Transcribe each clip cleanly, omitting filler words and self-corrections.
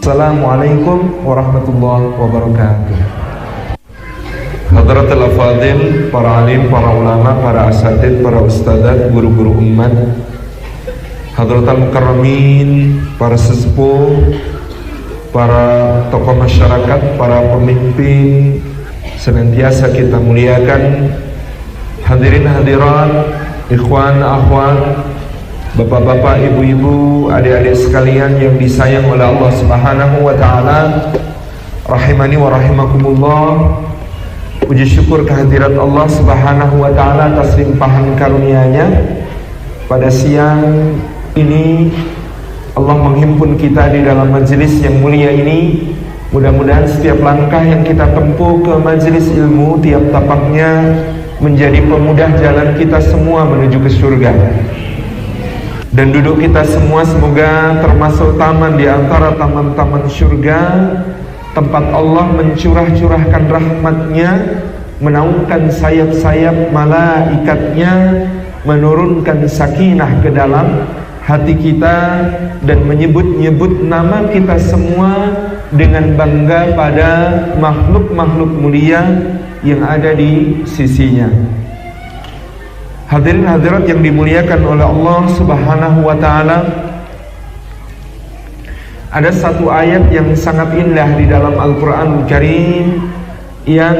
Assalamualaikum warahmatullahi wabarakatuh. Hadratul Afadil, para alim, para ulama, para asatid, para ustadzat, guru-guru umat, Hadratul Mukarramin, para sesepuh, para tokoh masyarakat, para pemimpin, senantiasa kita muliakan. Hadirin hadirat, ikhwan akhwat, bapak-bapak, ibu-ibu, adik-adik sekalian yang disayang oleh Allah Subhanahu wa taala, rahimani wa rahimakumullah. Puji syukur kehadirat Allah Subhanahu wa taala atas limpahan karunia-Nya. Pada siang ini Allah menghimpun kita di dalam majelis yang mulia ini. Mudah-mudahan setiap langkah yang kita tempuh ke majelis ilmu, tiap tapaknya menjadi pemudah jalan kita semua menuju ke surga. Dan duduk kita semua semoga termasuk taman di antara taman-taman surga, tempat Allah mencurah-curahkan rahmat-Nya, menaungkan sayap-sayap malaikatnya, menurunkan sakinah ke dalam hati kita, dan menyebut-nyebut nama kita semua dengan bangga pada makhluk-makhluk mulia yang ada di sisinya. Hadirin hadirat yang dimuliakan oleh Allah Subhanahu wa taala, ada satu ayat yang sangat indah di dalam Al-Qur'anul Karim yang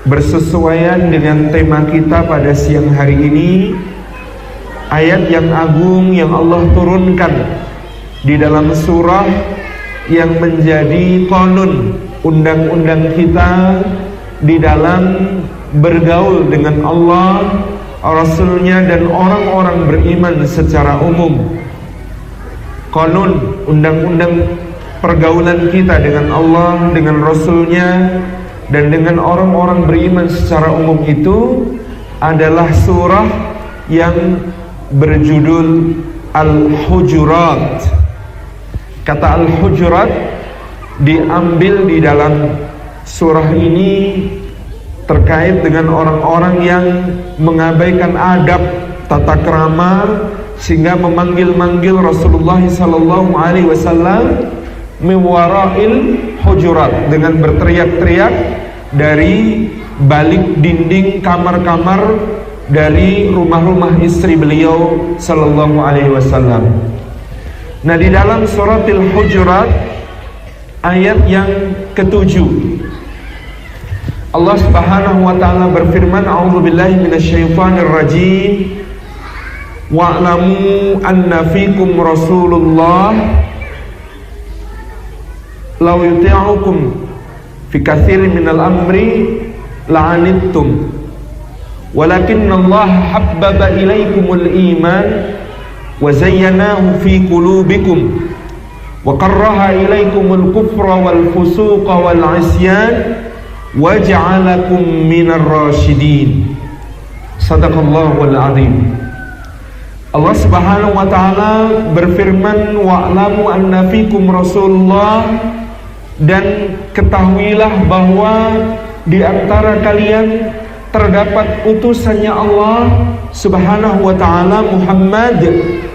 bersesuaian dengan tema kita pada siang hari ini. Ayat yang agung yang Allah turunkan di dalam surah yang menjadi qanun, undang-undang kita di dalam bergaul dengan Allah, Rasulnya, dan orang-orang beriman secara umum. Qanun, undang-undang pergaulan kita dengan Allah, dengan Rasulnya, dan dengan orang-orang beriman secara umum itu adalah surah yang berjudul Al-Hujurat. Kata Al-Hujurat diambil di dalam surah ini terkait dengan orang-orang yang mengabaikan adab tata krama sehingga memanggil-manggil Rasulullah sallallahu alaihi wasallam miwara'il hujurat, dengan berteriak-teriak dari balik dinding kamar-kamar dari rumah-rumah istri beliau sallallahu alaihi wasallam. Nah, di dalam suratil Hujurat ayat yang ke-7 Allah Subhanahu wa taala berfirman, a'udzubillahi minasyaitonir rajim, wa'lamu anna fikum rasulullah law yuti'ukum fi katsirin minal amri la'anittum walakinnallaha habbaba ilaikumul iman wa zayyanahu fi qulubikum wa karraha ilaikumul kufra wal fusuqa wal 'isyan waja'alakum minar rasyidin. Sadaqallahul azim. Allah Subhanahu wa taala berfirman, wa'lamu anna fikum rasulullah, dan ketahuilah bahwa di antara kalian terdapat utusannya Allah Subhanahu wa taala, Muhammad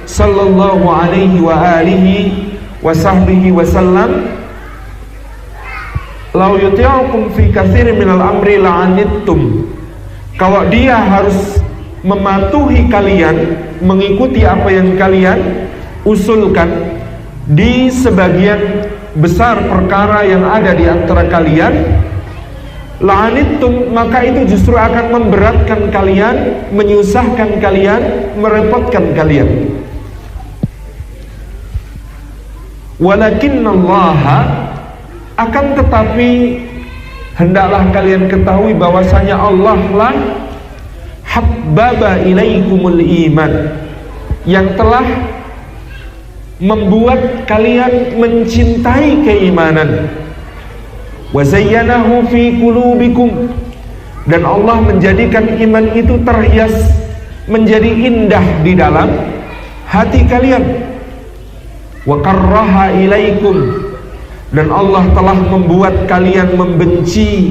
sallallahu alaihi wa alihi wa sahbihi wasallam. Lau yuti'ukum fi katsirin minal amri la'anittum. Kalau dia harus mematuhi kalian, mengikuti apa yang kalian usulkan di sebagian besar perkara yang ada di antara kalian, la'anittum, maka itu justru akan memberatkan kalian, menyusahkan kalian, merepotkan kalian. Walakinnallaha, akan tetapi hendaklah kalian ketahui bahwasanya Allah lah habbaba ilaikumul iman, yang telah membuat kalian mencintai keimanan, wa zayyanahu fi qulubikum, dan Allah menjadikan iman itu terhias, menjadi indah di dalam hati kalian, wa karraha ilaikum, dan Allah telah membuat kalian membenci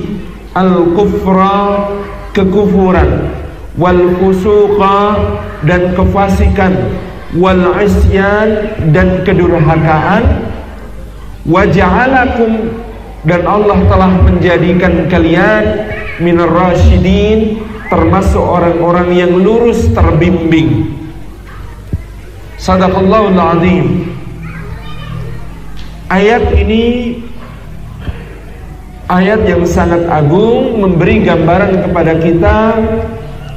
al-kufra, kekufuran, wal fusuqa, dan kefasikan, wal isyan, dan kedurhakaan, wa ja'alakum, dan Allah telah menjadikan kalian minar rasyidin, termasuk orang-orang yang lurus terbimbing. Sadaqallahul azim. Ayat ini ayat yang sangat agung, memberi gambaran kepada kita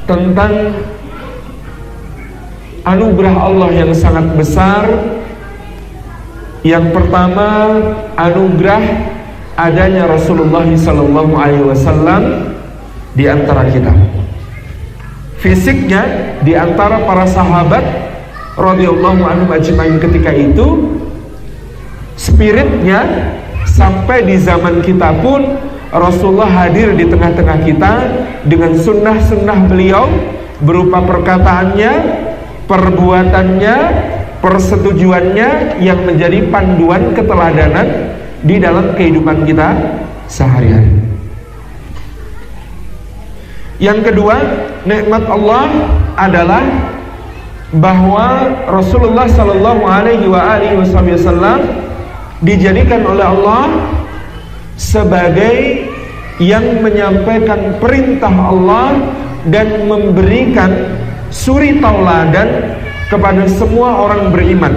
tentang anugerah Allah yang sangat besar. Yang pertama, anugerah adanya Rasulullah SAW di antara kita. Fisiknya di antara para sahabat radhiyallahu anhum ajmain ketika itu, spiritnya sampai di zaman kita pun Rasulullah hadir di tengah-tengah kita dengan sunnah-sunnah beliau berupa perkataannya, perbuatannya, persetujuannya yang menjadi panduan keteladanan di dalam kehidupan kita sehari-hari. Yang kedua, nikmat Allah adalah bahwa Rasulullah sallallahu alaihi wasallam dijadikan oleh Allah sebagai yang menyampaikan perintah Allah dan memberikan suri tauladan kepada semua orang beriman.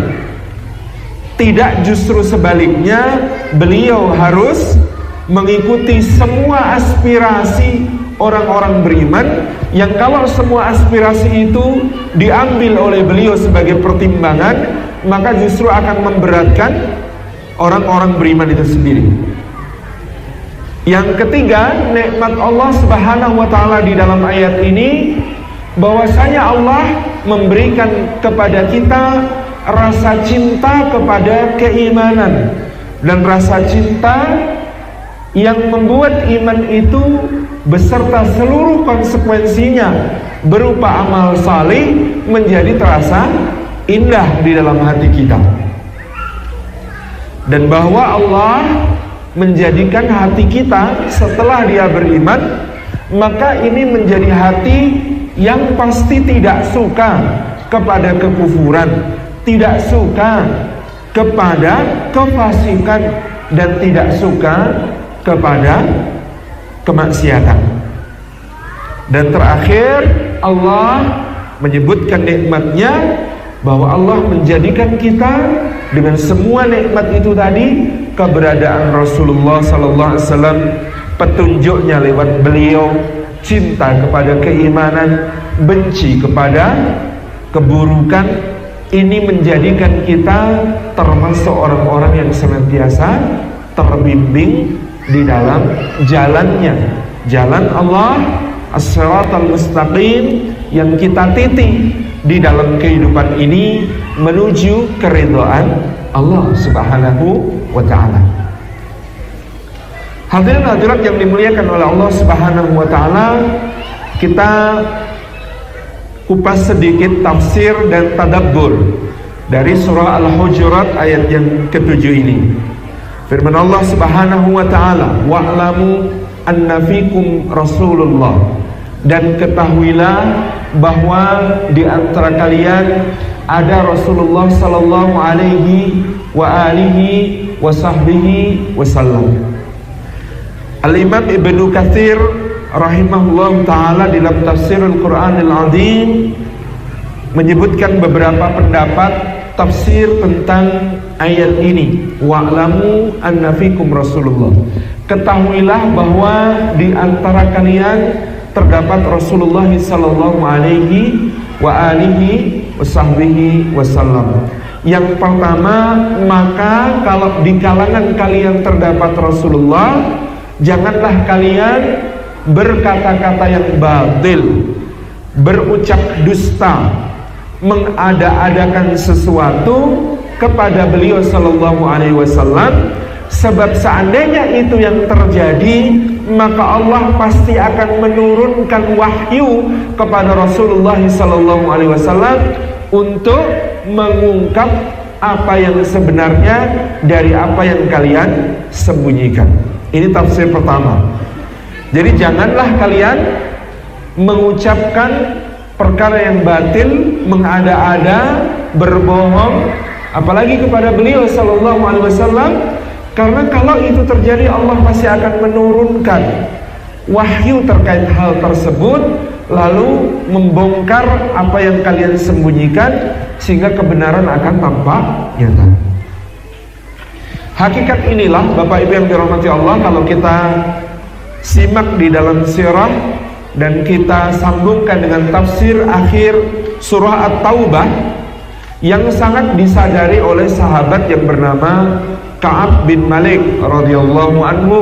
Tidak, justru sebaliknya, beliau harus mengikuti semua aspirasi orang-orang beriman, yang kalau semua aspirasi itu diambil oleh beliau sebagai pertimbangan, maka justru akan memberatkan orang-orang beriman itu sendiri. Yang ketiga, nikmat Allah Subhanahu wa taala di dalam ayat ini, bahwasanya Allah memberikan kepada kita rasa cinta kepada keimanan, dan rasa cinta yang membuat iman itu beserta seluruh konsekuensinya berupa amal salih menjadi terasa indah di dalam hati kita. Dan bahwa Allah menjadikan hati kita setelah dia beriman, maka ini menjadi hati yang pasti tidak suka kepada kekufuran, tidak suka kepada kefasikan, dan tidak suka kepada kemaksiatan. Dan terakhir, Allah menyebutkan nikmatnya, bahwa Allah menjadikan kita dengan semua nikmat itu tadi, keberadaan Rasulullah SAW, petunjuknya lewat beliau, cinta kepada keimanan, benci kepada keburukan. Ini menjadikan kita termasuk orang-orang yang senantiasa terbimbing di dalam jalannya, jalan Allah as-siratal mustaqim, yang kita titi di dalam kehidupan ini menuju keridhaan Allah Subhanahu wa taala. Hadirin hadirat yang dimuliakan oleh Allah Subhanahu wa taala, kita kupas sedikit tafsir dan tadabbur dari surah Al-Hujurat ayat yang ke-7 ini. Firman Allah Subhanahu wa taala, wa'lamu anna fikum Rasulullah, dan ketahuilah bahwa di antara kalian ada Rasulullah sallallahu alaihi wa alihi wa sahbihi wasallam. Al-Imam Ibnu Katsir rahimahullah ta'ala dalam tafsir Al-Quranil Azim menyebutkan beberapa pendapat tafsir tentang ayat ini. Wa'lamu anna fikum Rasulullah, ketahuilah bahwa di antara kalian terdapat Rasulullah sallallahu alaihi wa alihi wasahbihi wasallam. Yang pertama, maka kalau di kalangan kalian terdapat Rasulullah, janganlah kalian berkata-kata yang batil, berucap dusta, mengada-adakan sesuatu kepada beliau sallallahu alaihi wasallam. Sebab seandainya itu yang terjadi, maka Allah pasti akan menurunkan wahyu kepada Rasulullah sallallahu alaihi wasallam untuk mengungkap apa yang sebenarnya dari apa yang kalian sembunyikan. Ini tafsir pertama. Jadi janganlah kalian mengucapkan perkara yang batil, mengada-ada, berbohong, apalagi kepada beliau sallallahu alaihi wasallam, Karena kalau itu terjadi, Allah pasti akan menurunkan wahyu terkait hal tersebut, lalu membongkar apa yang kalian sembunyikan, sehingga kebenaran akan tampak nyata. Hakikat inilah Bapak Ibu yang dirahmati Allah, kalau kita simak di dalam sirah dan kita sambungkan dengan tafsir akhir surah At-Taubah yang sangat disadari oleh sahabat yang bernama Ka'ab bin Malik radhiyallahu anhu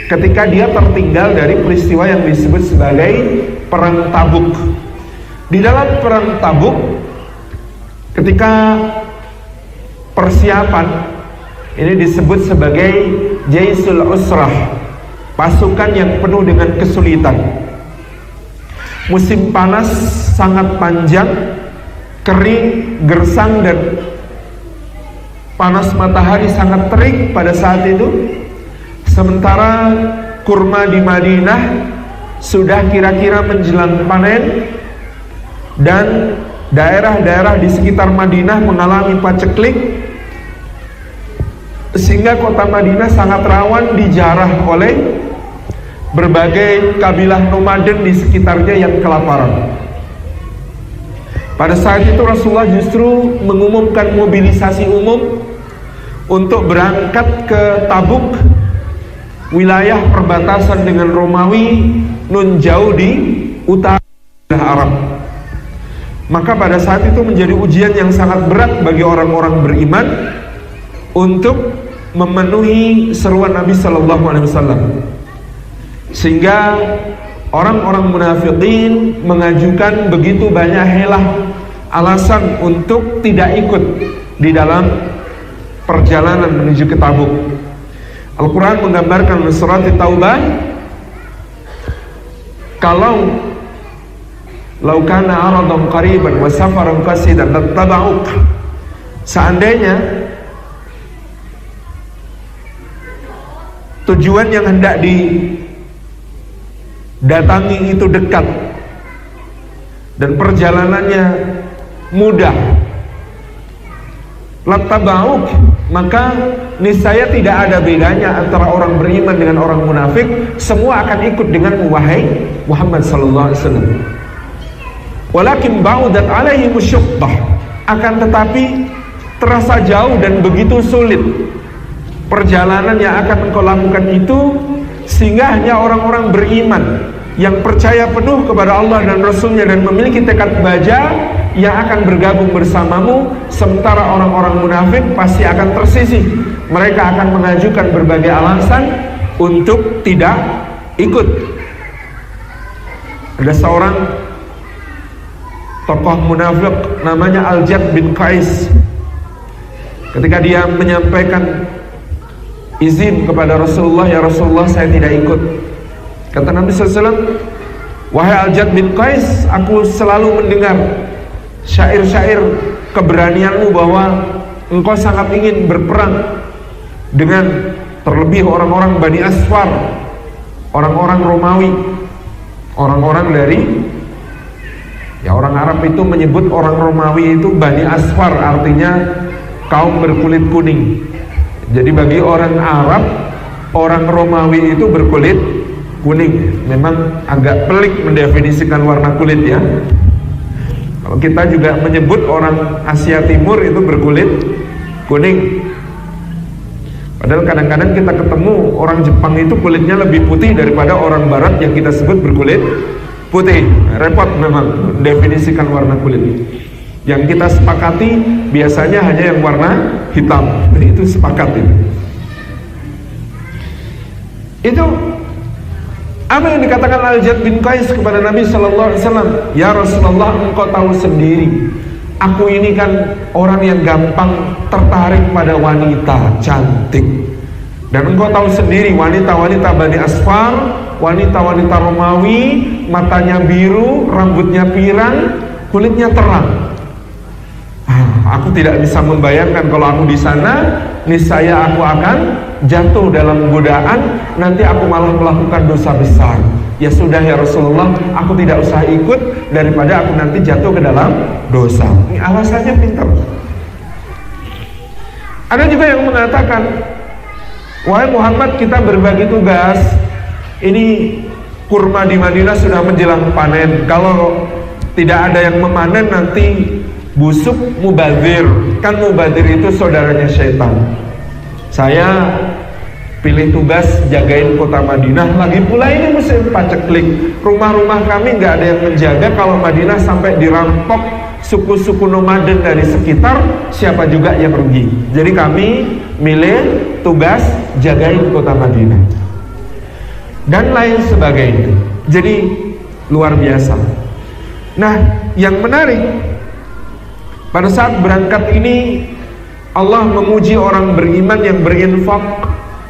ketika dia tertinggal dari peristiwa yang disebut sebagai Perang Tabuk. Di dalam Perang Tabuk, ketika persiapan, ini disebut sebagai Jaisul Usrah, pasukan yang penuh dengan kesulitan. Musim panas sangat panjang, kering, gersang, dan panas matahari sangat terik pada saat itu. Sementara kurma di Madinah sudah kira-kira menjelang panen, dan daerah-daerah di sekitar Madinah mengalami paceklik, sehingga kota Madinah sangat rawan dijarah oleh berbagai kabilah nomaden di sekitarnya yang kelaparan. Pada saat itu Rasulullah justru mengumumkan mobilisasi umum untuk berangkat ke Tabuk, wilayah perbatasan dengan Romawi, nun jauh di utara Arab. Maka pada saat itu menjadi ujian yang sangat berat bagi orang-orang beriman untuk memenuhi seruan Nabi Sallallahu Alaihi Wasallam, sehingga orang-orang munafikin mengajukan begitu banyak helah alasan untuk tidak ikut di dalam perjalanan menuju ke Tabuk. Al-Quran menggambarkan di surat Taubah, kalau laukana aradun qariban wa safaran qasidan lattaba'uk, seandainya tujuan yang hendak didatangi itu dekat dan perjalanannya mudah, lattaba'uk, maka niscaya tidak ada bedanya antara orang beriman dengan orang munafik. Semua akan ikut denganmu wahai Muhammad sallallahu alaihi wasallam. Walakin ba'udat alaihi musyuqqah, akan tetapi terasa jauh dan begitu sulit perjalanan yang akan engkau lakukan itu, sehingga hanya orang-orang beriman yang percaya penuh kepada Allah dan Rasulnya dan memiliki tekad baja yang akan bergabung bersamamu. Sementara orang-orang munafik pasti akan tersisih. Mereka akan mengajukan berbagai alasan untuk tidak ikut. Ada seorang tokoh munafik namanya Al-Jad bin Qais. Ketika dia menyampaikan izin kepada Rasulullah, ya Rasulullah, saya tidak ikut. Kata Nabi SAW, wahai Al-Jad bin Qais, aku selalu mendengar syair-syair keberanianmu bahwa engkau sangat ingin berperang dengan terlebih orang-orang Bani Asfar, orang-orang Romawi, orang-orang dari, ya orang Arab itu menyebut orang Romawi itu Bani Asfar, artinya kaum berkulit kuning. Jadi bagi orang Arab, orang Romawi itu berkulit kuning. Memang agak pelik mendefinisikan warna kulit ya. Kalau kita juga menyebut orang Asia Timur itu berkulit kuning. Padahal kadang-kadang kita ketemu orang Jepang itu kulitnya lebih putih daripada orang Barat yang kita sebut berkulit putih. Repot memang mendefinisikan warna kulit. Yang kita sepakati biasanya hanya yang warna hitam. Itu sepakat itu. Itu apa yang dikatakan Al-Jad bin Qais kepada Nabi Sallallahu Alaihi Wasallam. Ya Rasulullah, engkau tahu sendiri, aku ini kan orang yang gampang tertarik pada wanita cantik. Dan engkau tahu sendiri, wanita-wanita Bani Asfar, wanita-wanita Romawi, matanya biru, rambutnya pirang, kulitnya terang. Aku tidak bisa membayangkan kalau aku di sana, niscaya aku akan jatuh dalam godaan, nanti aku malah melakukan dosa besar. Ya sudah ya Rasulullah, aku tidak usah ikut daripada aku nanti jatuh ke dalam dosa. Ini alasannya pintar. Ada juga yang mengatakan, Wahai Muhammad, kita berbagi tugas. Ini kurma di Madinah sudah menjelang panen. Kalau tidak ada yang memanen nanti busuk mubadzir. Kan mubadzir itu saudaranya syaitan. Saya pilih tugas jagain kota Madinah. Lagi pula ini musim paceklik. Rumah-rumah kami nggak ada yang menjaga. Kalau Madinah sampai dirampok suku-suku nomaden dari sekitar, siapa juga yang rugi. Jadi kami milih tugas jagain kota Madinah dan lain sebagainya. Jadi luar biasa. Nah, yang menarik, pada saat berangkat ini Allah memuji orang beriman yang berinfak.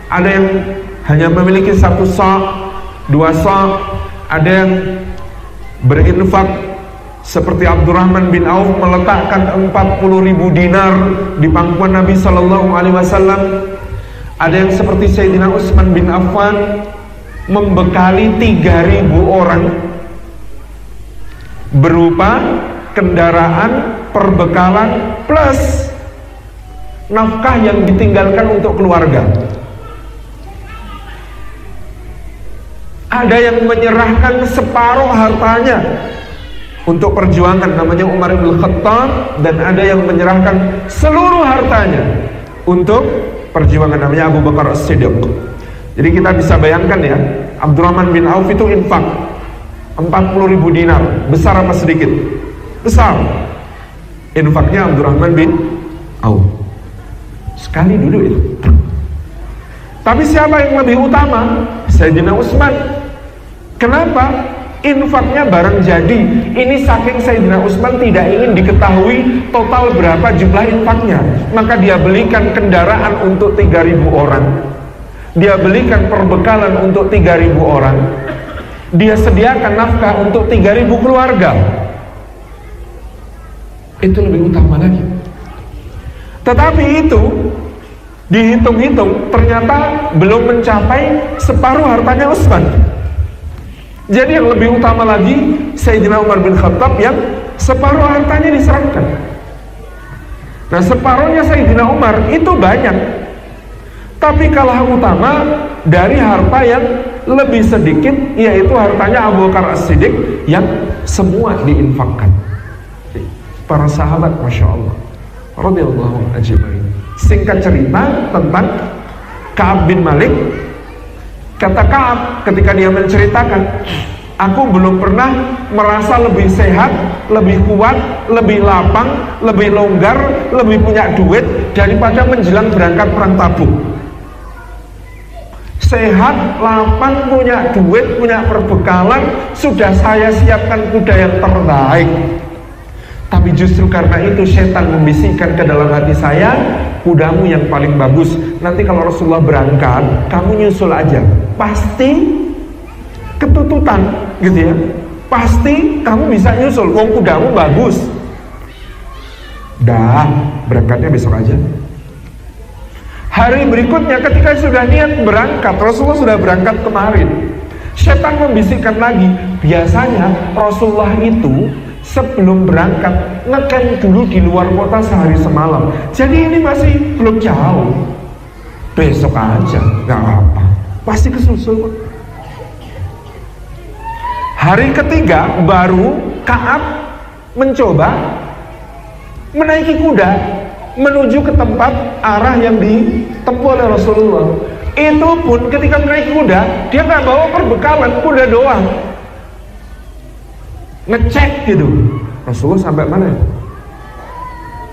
Ada yang hanya memiliki 1 sa', 2 sa', ada yang berinfak seperti Abdurrahman bin Auf meletakkan 40.000 dinar di pangkuan Nabi Sallallahu Alaihi Wasallam. Ada yang seperti Sayyidina Utsman bin Affan membekali 3.000 orang berupa kendaraan, perbekalan plus nafkah yang ditinggalkan untuk keluarga. Ada yang menyerahkan separuh hartanya untuk perjuangan, namanya Umar bin Khattab, dan ada yang menyerahkan seluruh hartanya untuk perjuangan, namanya Abu Bakar As-Siddiq. Jadi kita bisa bayangkan ya, Abdurrahman bin Auf itu infak 40.000 dinar, besar apa sedikit? Besar. Infaknya Abdurrahman bin Auf sekali dulu itu. Tapi siapa yang lebih utama? Sayyidina Utsman. Kenapa? Infaknya barang jadi. Ini saking Sayyidina Utsman tidak ingin diketahui total berapa jumlah infaknya, maka dia belikan kendaraan untuk 3.000 orang. Dia belikan perbekalan untuk 3.000 orang. Dia sediakan nafkah untuk 3.000 keluarga. Itu lebih utama lagi. Tetapi itu dihitung-hitung ternyata belum mencapai separuh hartanya Utsman. Jadi yang lebih utama lagi Sayyidina Umar bin Khattab yang separuh hartanya diserahkan. Nah, separuhnya Sayyidina Umar itu banyak, tapi kalah utama dari harta yang lebih sedikit, yaitu hartanya Abu Bakar As-Siddiq yang semua diinfakkan. Para sahabat, Masya Allah, radhiyallahu ajma'in. Singkat cerita tentang Ka'ab bin Malik. Kata Ka'ab ketika dia menceritakan, aku belum pernah merasa lebih sehat, lebih kuat, lebih lapang, lebih longgar, lebih punya duit daripada menjelang berangkat perang Tabuk. Sehat, lapang, punya duit, punya perbekalan, sudah saya siapkan kuda yang terbaik. Tapi justru karena itu setan membisikkan ke dalam hati saya, kudamu yang paling bagus. Nanti kalau Rasulullah berangkat, kamu nyusul aja. Pasti ketututan, gitu ya. Pasti kamu bisa nyusul. Wong kudamu bagus. Dah, berangkatnya besok aja. Hari berikutnya ketika sudah niat berangkat, Rasulullah sudah berangkat kemarin. Setan membisikkan lagi. Biasanya Rasulullah itu sebelum berangkat ngecamp dulu di luar kota sehari semalam. Jadi ini masih belum jauh. Besok aja, nggak apa-apa. Pasti kesusul. Hari ketiga baru Ka'ab mencoba menaiki kuda menuju ke tempat arah yang ditempuh oleh Rasulullah. Itu pun ketika menaiki kuda, dia nggak bawa perbekalan, kuda doang. Ngecek gitu, Rasulullah sampai mana?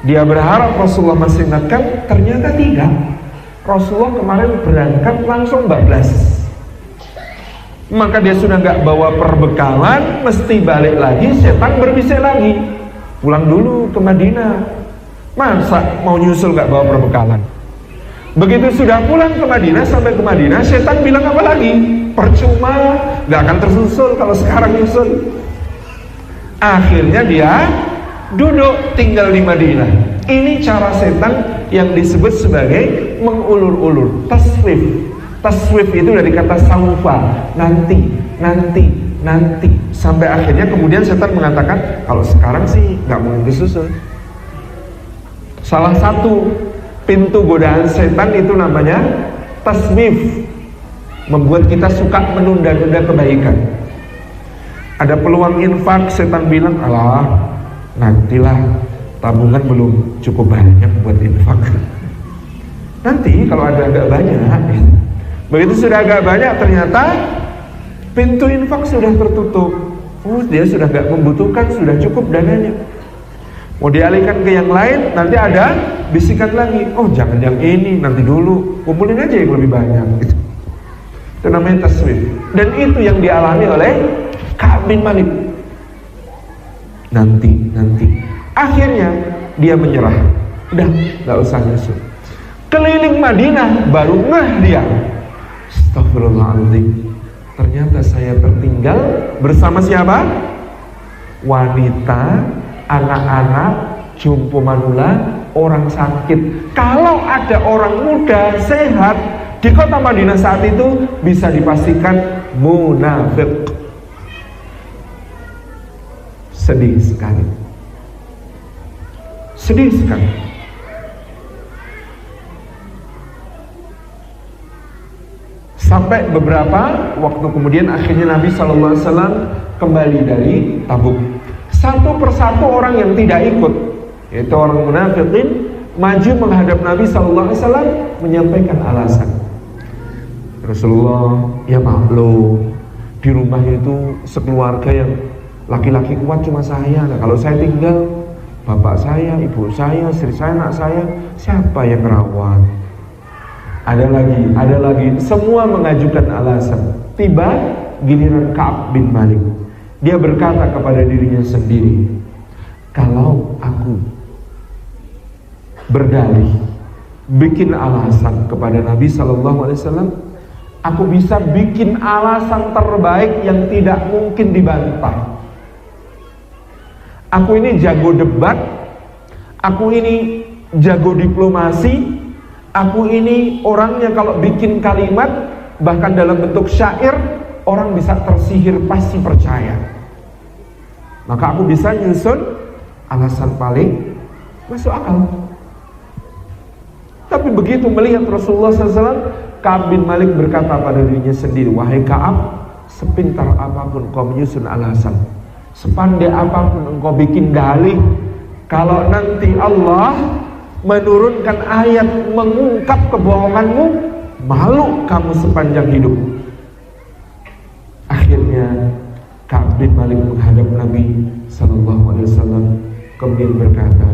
Dia berharap Rasulullah masih ingatkan, ternyata tidak. Rasulullah kemarin berangkat langsung bablas. Maka dia sudah nggak bawa perbekalan, mesti balik lagi. Setan berbisik lagi, pulang dulu ke Madinah. Masa mau nyusul nggak bawa perbekalan? Begitu sudah pulang ke Madinah, sampai ke Madinah, setan bilang apa lagi? Percuma, nggak akan tersusul kalau sekarang nyusul. Akhirnya dia duduk tinggal di Madinah. Ini cara setan yang disebut sebagai mengulur-ulur, taswif. Taswif itu dari kata saufa, nanti, sampai akhirnya kemudian setan mengatakan, kalau sekarang sih nggak mungkin disusul. Salah satu pintu godaan setan itu namanya taswif, membuat kita suka menunda-nunda kebaikan. Ada peluang infak, setan bilang, alah nantilah, tabungan belum cukup banyak buat infak. Nanti kalau ada agak banyak, begitu sudah agak banyak ternyata pintu infak sudah tertutup. Oh, dia sudah gak membutuhkan, sudah cukup dananya. Mau dialihkan ke yang lain, nanti ada bisikan lagi, oh jangan yang ini, nanti dulu, kumpulin aja yang lebih banyak gitu. Itu namanya taswif. Dan itu yang dialami oleh Ka'ab bin Malik. Nanti akhirnya dia menyerah, udah gak usah nyusul. Keliling Madinah baru ngeh dia, astagfirullahaladzim, ternyata saya tertinggal bersama siapa? Wanita, anak-anak, jompo manula, orang sakit. Kalau ada orang muda, sehat di kota Madinah saat itu, bisa dipastikan munafik. Sedih sekali. Sedih sekali. Sampai beberapa waktu kemudian akhirnya Nabi SAW kembali dari Tabuk. Satu persatu orang yang tidak ikut, yaitu orang munafikin, maju menghadap Nabi SAW menyampaikan alasan. Rasulullah, ya maklum, di rumah itu sekeluarga yang laki-laki kuat cuma saya. Nah, kalau saya tinggal, bapak saya, ibu saya, istri saya, anak saya, siapa yang merawat? Ada lagi, semua mengajukan alasan. Tiba giliran Ka'ab bin Malik. Dia berkata kepada dirinya sendiri, kalau aku berdalih, bikin alasan kepada Nabi SAW, aku bisa bikin alasan terbaik yang tidak mungkin dibantah. Aku ini jago debat, aku ini jago diplomasi, aku ini orangnya kalau bikin kalimat, bahkan dalam bentuk syair, orang bisa tersihir, pasti percaya. Maka aku bisa nyusun alasan paling masuk akal. Tapi begitu melihat Rasulullah SAW, Ka'ab bin Malik berkata pada dirinya sendiri, wahai Ka'ab, sepintar apapun kau menyusun alasan, sepandai apapun engkau bikin dalih, kalau nanti Allah menurunkan ayat mengungkap kebohonganmu, malu kamu sepanjang hidup. Akhirnya Ka'ab bin Malik menghadap Nabi SAW, kemudian berkata,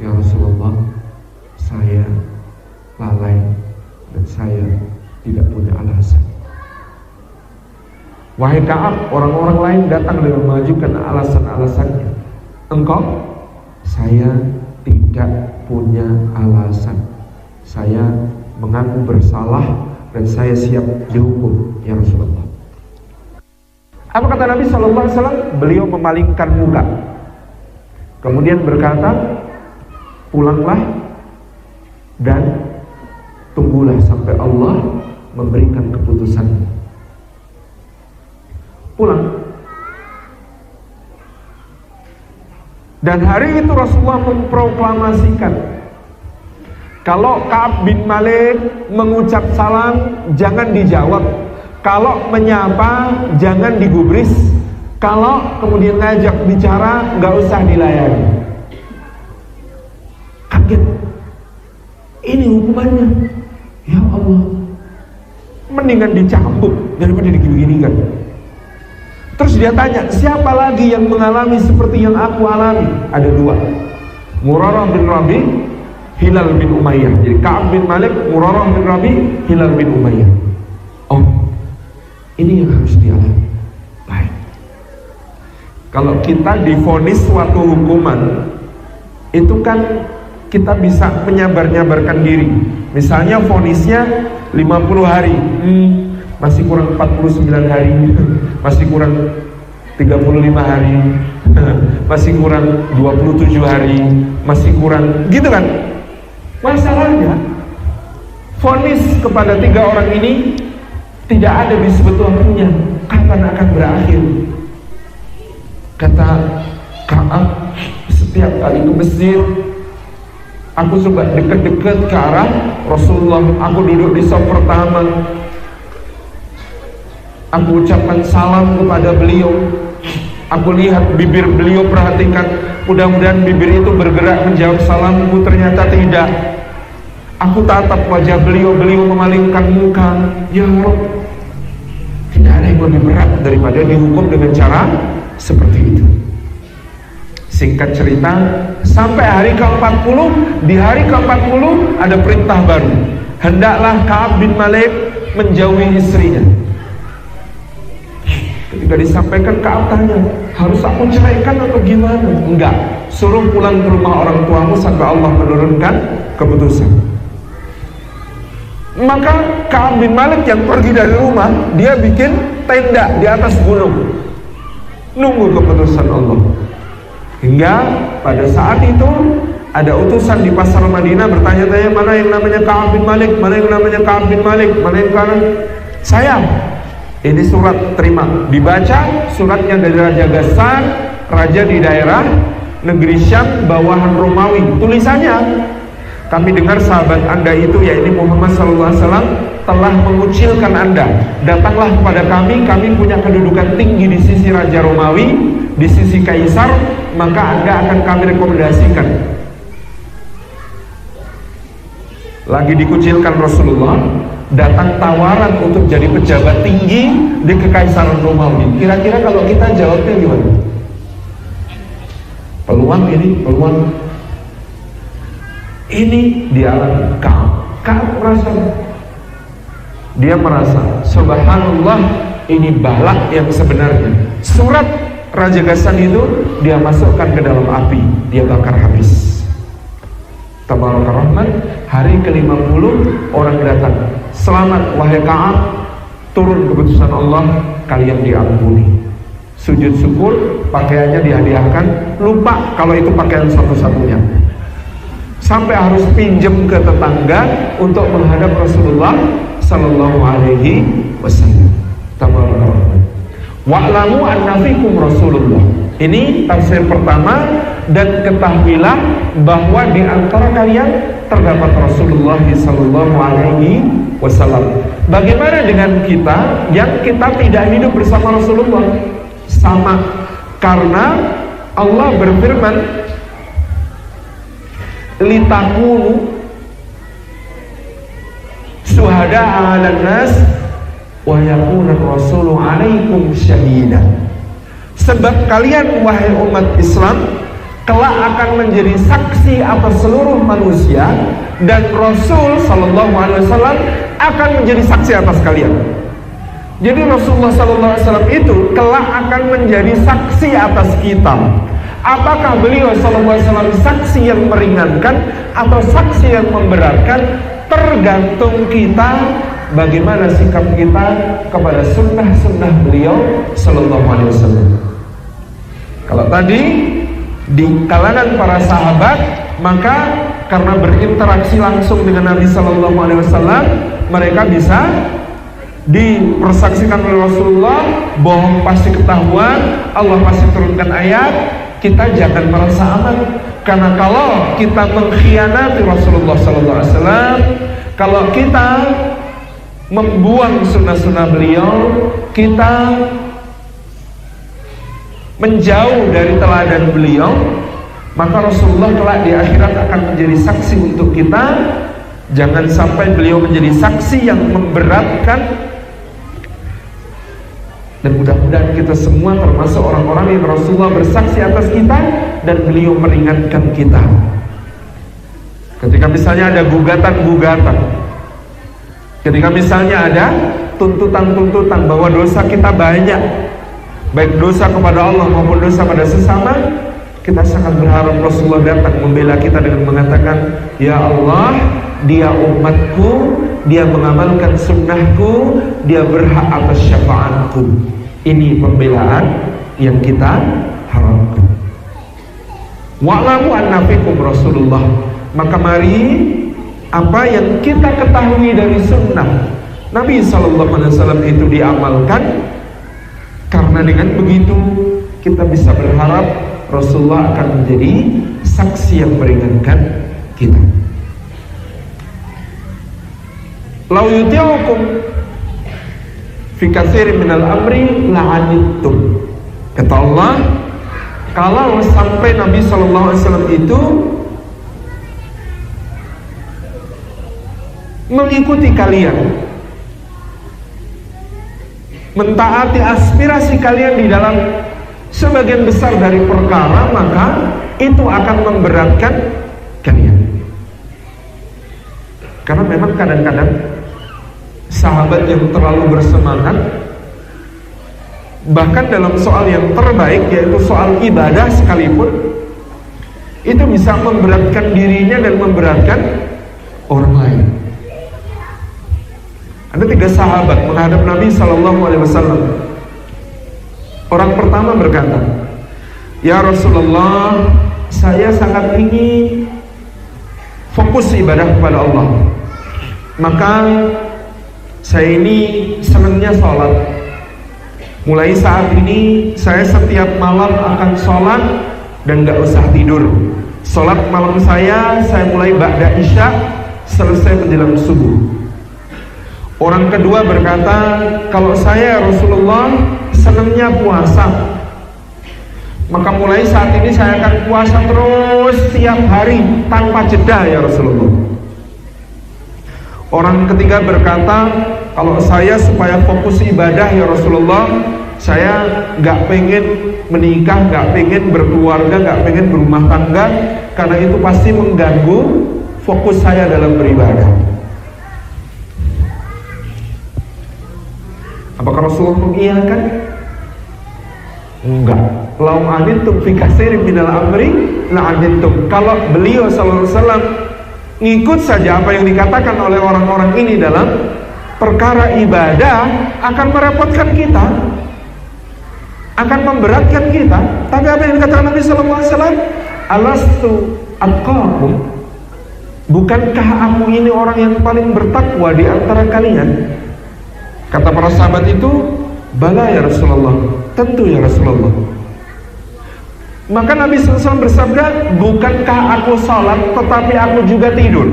ya Rasulullah, saya lalai dan saya tidak punya alasan. Wahai Ka'ab, orang-orang lain datang dan mengajukan alasan-alasannya. Engkau? Saya tidak punya alasan. Saya mengaku bersalah dan saya siap dihukum, ya Rasulullah. Apa kata Nabi SAW? Beliau memalingkan muka, kemudian berkata, pulanglah dan tunggulah sampai Allah memberikan keputusan. Pulang. Dan hari itu Rasulullah memproklamasikan, kalau Ka'ab bin Malik mengucap salam, jangan dijawab. Kalau menyapa, jangan digubris. Kalau kemudian ngajak bicara, gak usah dilayani. Kaget. Ini hukumannya. Ya Allah, mendingan dicambuk daripada digini-gini kan. Terus dia tanya, siapa lagi yang mengalami seperti yang aku alami? Ada dua, Murarah bin Rabi, Hilal bin Umayyah. Jadi Ka'ab bin Malik, Murarah bin Rabi, Hilal bin Umayyah. Oh, ini yang harus dialami. Baik. Kalau kita divonis suatu hukuman, itu kan kita bisa menyabar-nyabarkan diri. Misalnya vonisnya 50 hari, masih kurang 49 hari, masih kurang 35 hari, masih kurang 27 hari, masih kurang, gitu kan. Masalahnya vonis kepada 3 orang ini tidak ada disebut waktunya, kapan akan berakhir. Kata Ka'ab, setiap kali ke Mesir Aku coba dekat-dekat ke arah Rasulullah. Aku duduk di saf pertama. Aku ucapkan salam kepada beliau. Aku lihat bibir beliau, perhatikan. Mudah-mudahan bibir itu bergerak menjawab salamku. Ternyata tidak. Aku tatap wajah beliau. Beliau memalingkan muka. Ya Rabb, tidak ada yang lebih berat daripada dihukum dengan cara seperti itu. Singkat cerita, sampai hari ke-40, di hari ke-40 ada perintah baru. Hendaklah Ka'ab bin Malik menjauhi istrinya. Ketika disampaikan, Ka'ab tanya, harus aku ceraikan atau gimana? Enggak, suruh pulang ke rumah orang tuamu sampai Allah menurunkan keputusan. Maka Ka'ab bin Malik yang pergi dari rumah, dia bikin tenda di atas gunung, nunggu keputusan Allah. Hingga pada saat itu ada utusan di pasar Madinah bertanya-tanya, mana yang namanya Ka'ab bin Malik, mana yang namanya Ka'ab bin Malik, mana yang kanan. Saya, ini surat, terima. Dibaca suratnya dari Raja Ghassan, raja di daerah negeri Syam bawahan Romawi. Tulisannya, kami dengar sahabat Anda itu, yaitu Muhammad SAW, telah mengucilkan Anda. Datanglah kepada kami punya kedudukan tinggi di sisi Raja Romawi, di sisi Kaisar, maka Anda akan kami rekomendasikan. Lagi dikucilkan Rasulullah, datang tawaran untuk jadi pejabat tinggi di Kekaisaran Romawi. Kira-kira kalau kita jawabnya gimana? Peluang ini dialami Ka'ab merasa subhanallah, ini balak yang sebenarnya. Surat Raja Ghassan itu dia masukkan ke dalam api, dia bakar habis. Tabaraka Rahman, hari ke-50 orang datang, selamat wahai Ka'ab, turun keputusan Allah, kalian diampuni. Sujud syukur, pakaiannya dihadiahkan, lupa kalau itu pakaian satu-satunya. Sampai harus pinjam ke tetangga untuk menghadap Rasulullah sallallahu alaihi wasallam. Tabaraka Rahman. Wa'lamu anna fikum Rasulullah. Ini tafsir pertama, dan ketahuilah bahwa di antara kalian terdapat Rasulullah sallallahu alaihi wasallam. Bagaimana dengan kita yang kita tidak hidup bersama Rasulullah? Sama, karena Allah berfirman, litakunu syuhada'a 'alan nas wa yakuna rasulu 'alaikum syahida. Sebab kalian wahai umat Islam kelak akan menjadi saksi atas seluruh manusia, dan Rasul sallallahu alaihi wasallam akan menjadi saksi atas kalian. Jadi Rasulullah sallallahu alaihi wasallam itu kelak akan menjadi saksi atas kita. Apakah beliau sallallahu alaihi wasallam saksi yang meringankan atau saksi yang memberatkan? Tergantung kita bagaimana sikap kita kepada sunnah-sunnah beliau sallallahu alaihi wasallam. Kalau tadi di kalangan para sahabat, maka karena berinteraksi langsung dengan Nabi sallallahu alaihi wasallam, mereka bisa dipersaksikan oleh Rasulullah, bohong pasti ketahuan, Allah pasti turunkan ayat. Kita jangan merasa aman, karena kalau kita mengkhianati Rasulullah sallallahu alaihi wasallam, kalau kita membuang sunnah-sunnah beliau, kita menjauh dari teladan beliau, maka Rasulullah kelak di akhirat akan menjadi saksi untuk kita. Jangan sampai beliau menjadi saksi yang memberatkan. Dan mudah-mudahan kita semua termasuk orang-orang yang Rasulullah bersaksi atas kita dan beliau meringankan kita. Ketika misalnya ada gugatan-gugatan, ketika misalnya ada tuntutan-tuntutan bahwa dosa kita banyak, baik dosa kepada Allah maupun dosa pada sesama, kita sangat berharap Rasulullah datang membela kita dengan mengatakan, ya Allah, dia umatku, dia mengamalkan sunnahku, dia berhak atas syafaatku. Ini pembelaan yang kita harapkan. Wa'lamu anna fikum Rasulullah. Maka mari apa yang kita ketahui dari sunnah Nabi sallallahu alaihi wasallam itu diamalkan, karena dengan begitu kita bisa berharap Rasulullah akan menjadi saksi yang meringankan kita. kita. Lau yuti'ukum fi katsirin minal amri la'anittum. Kata Allah, kalau sampai Nabi SAW itu mengikuti kalian, mentaati aspirasi kalian di dalam sebagian besar dari perkara, maka itu akan memberatkan kalian. Karena memang kadang-kadang sahabat yang terlalu bersemangat, bahkan dalam soal yang terbaik, yaitu soal ibadah sekalipun, itu bisa memberatkan dirinya dan memberatkan orang lain. Ada 3 sahabat menghadap Nabi SAW. Orang pertama berkata, "Ya Rasulullah, saya sangat ingin fokus ibadah kepada Allah. Maka saya ini senangnya sholat. Mulai saat ini saya setiap malam akan sholat dan gak usah tidur. Sholat malam saya mulai ba'da isya, selesai menjelang subuh." Orang kedua berkata, "Kalau saya Rasulullah senangnya puasa. Maka mulai saat ini saya akan puasa terus setiap hari tanpa jeda ya Rasulullah." Orang ketiga berkata, "Kalau saya supaya fokus ibadah ya Rasulullah, saya gak pengen menikah, gak pengen berkeluarga, gak pengen berumah tangga, karena itu pasti mengganggu fokus saya dalam beribadah." Apakah Rasulullah mengiyakan? Enggak. Lau anittum fi katsirin minal amri la'anittum. Kalau beliau sallallahu alaihi wasallam ngikut saja apa yang dikatakan oleh orang-orang ini dalam perkara ibadah, akan merepotkan kita, akan memberatkan kita. Tapi apa yang dikatakan Nabi sallallahu alaihi wasallam? Alastu atqakum? Bukankah aku ini orang yang paling bertakwa di antara kalian? Kata para sahabat itu, "Bala ya Rasulullah." Tentu ya Rasulullah. Maka Nabi SAW bersabda, "Bukankah aku salat tetapi aku juga tidur?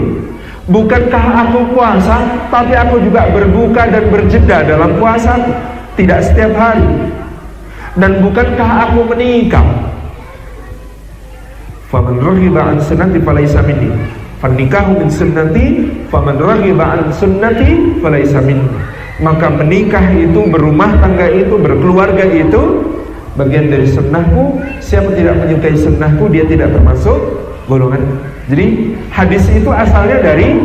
Bukankah aku puasa tapi aku juga berbuka dan berjeda dalam puasa? Tidak setiap hari. Dan bukankah aku menikah? Faman raghiba an sunnati falaysa minni. Fannikahu min sunnati, faman raghiba an sunnati falaysa minni." Maka menikah itu, berumah tangga itu, berkeluarga itu bagian dari sunnahku. Siapa tidak menyukai sunnahku, dia tidak termasuk golongan. Jadi hadis itu asalnya dari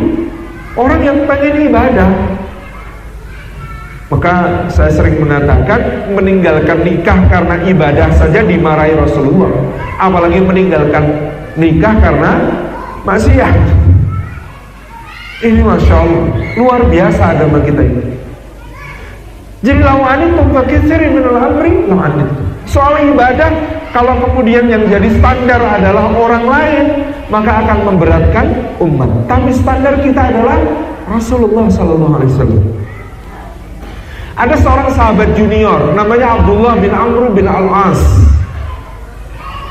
orang yang pengen ibadah. Maka saya sering mengatakan, meninggalkan nikah karena ibadah saja dimarahi Rasulullah, apalagi meninggalkan nikah karena maksiat. Ini Masya Allah, luar biasa agama kita ini. Jadi lawanin tumpakisiri minal amri lawanin. Soal ibadah, kalau kemudian yang jadi standar adalah orang lain, maka akan memberatkan umat. Tapi standar kita adalah Rasulullah SAW. Ada seorang sahabat junior namanya Abdullah bin Amr bin Al-As.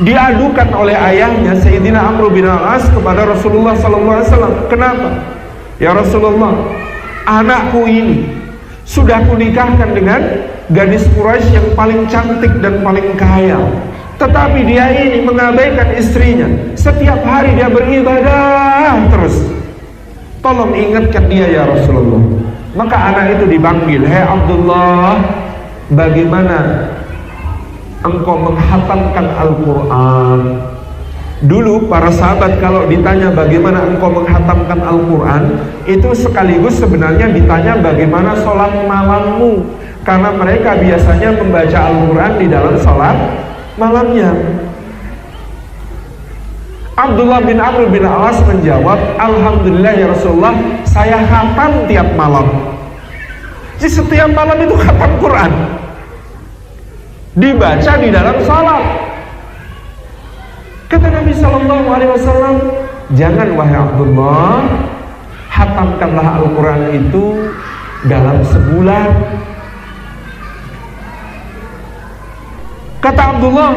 Diadukan oleh ayahnya Sayyidina Amr bin Al-As kepada Rasulullah SAW. Kenapa? Ya Rasulullah, anakku ini sudah kunikahkan dengan gadis Quraisy yang paling cantik dan paling kaya, tetapi dia ini mengabaikan istrinya. Setiap hari dia beribadah terus. Tolong ingatkan dia ya Rasulullah. Maka anak itu dipanggil, "Hei Abdullah, bagaimana engkau menghatamkan Al-Quran?" Dulu para sahabat kalau ditanya bagaimana engkau menghatamkan Al-Quran, itu sekaligus sebenarnya ditanya bagaimana sholat malammu, karena mereka biasanya membaca Al-Quran di dalam sholat malamnya. Abdullah bin Amr bin Al-As menjawab, "Alhamdulillah ya Rasulullah, saya khatam tiap malam." Jadi setiap malam itu khatam Quran, dibaca di dalam sholat. Kata Nabi SAW, "Jangan wahai Abdullah, hatamkanlah Al-Quran itu dalam sebulan." Kata Abdullah,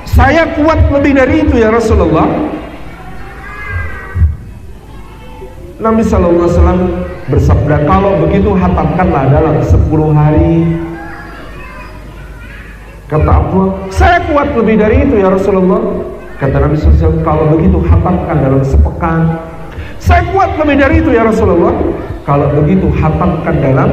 "Saya kuat lebih dari itu ya Rasulullah." Nabi SAW bersabda, kalau begitu hatamkanlah dalam 10 hari. Kata Abdullah, saya kuat lebih dari itu ya Rasulullah. Kata Nabi SAW, kalau begitu hatamkan dalam sepekan. Saya kuat lebih dari itu ya Rasulullah. Kalau begitu hatamkan dalam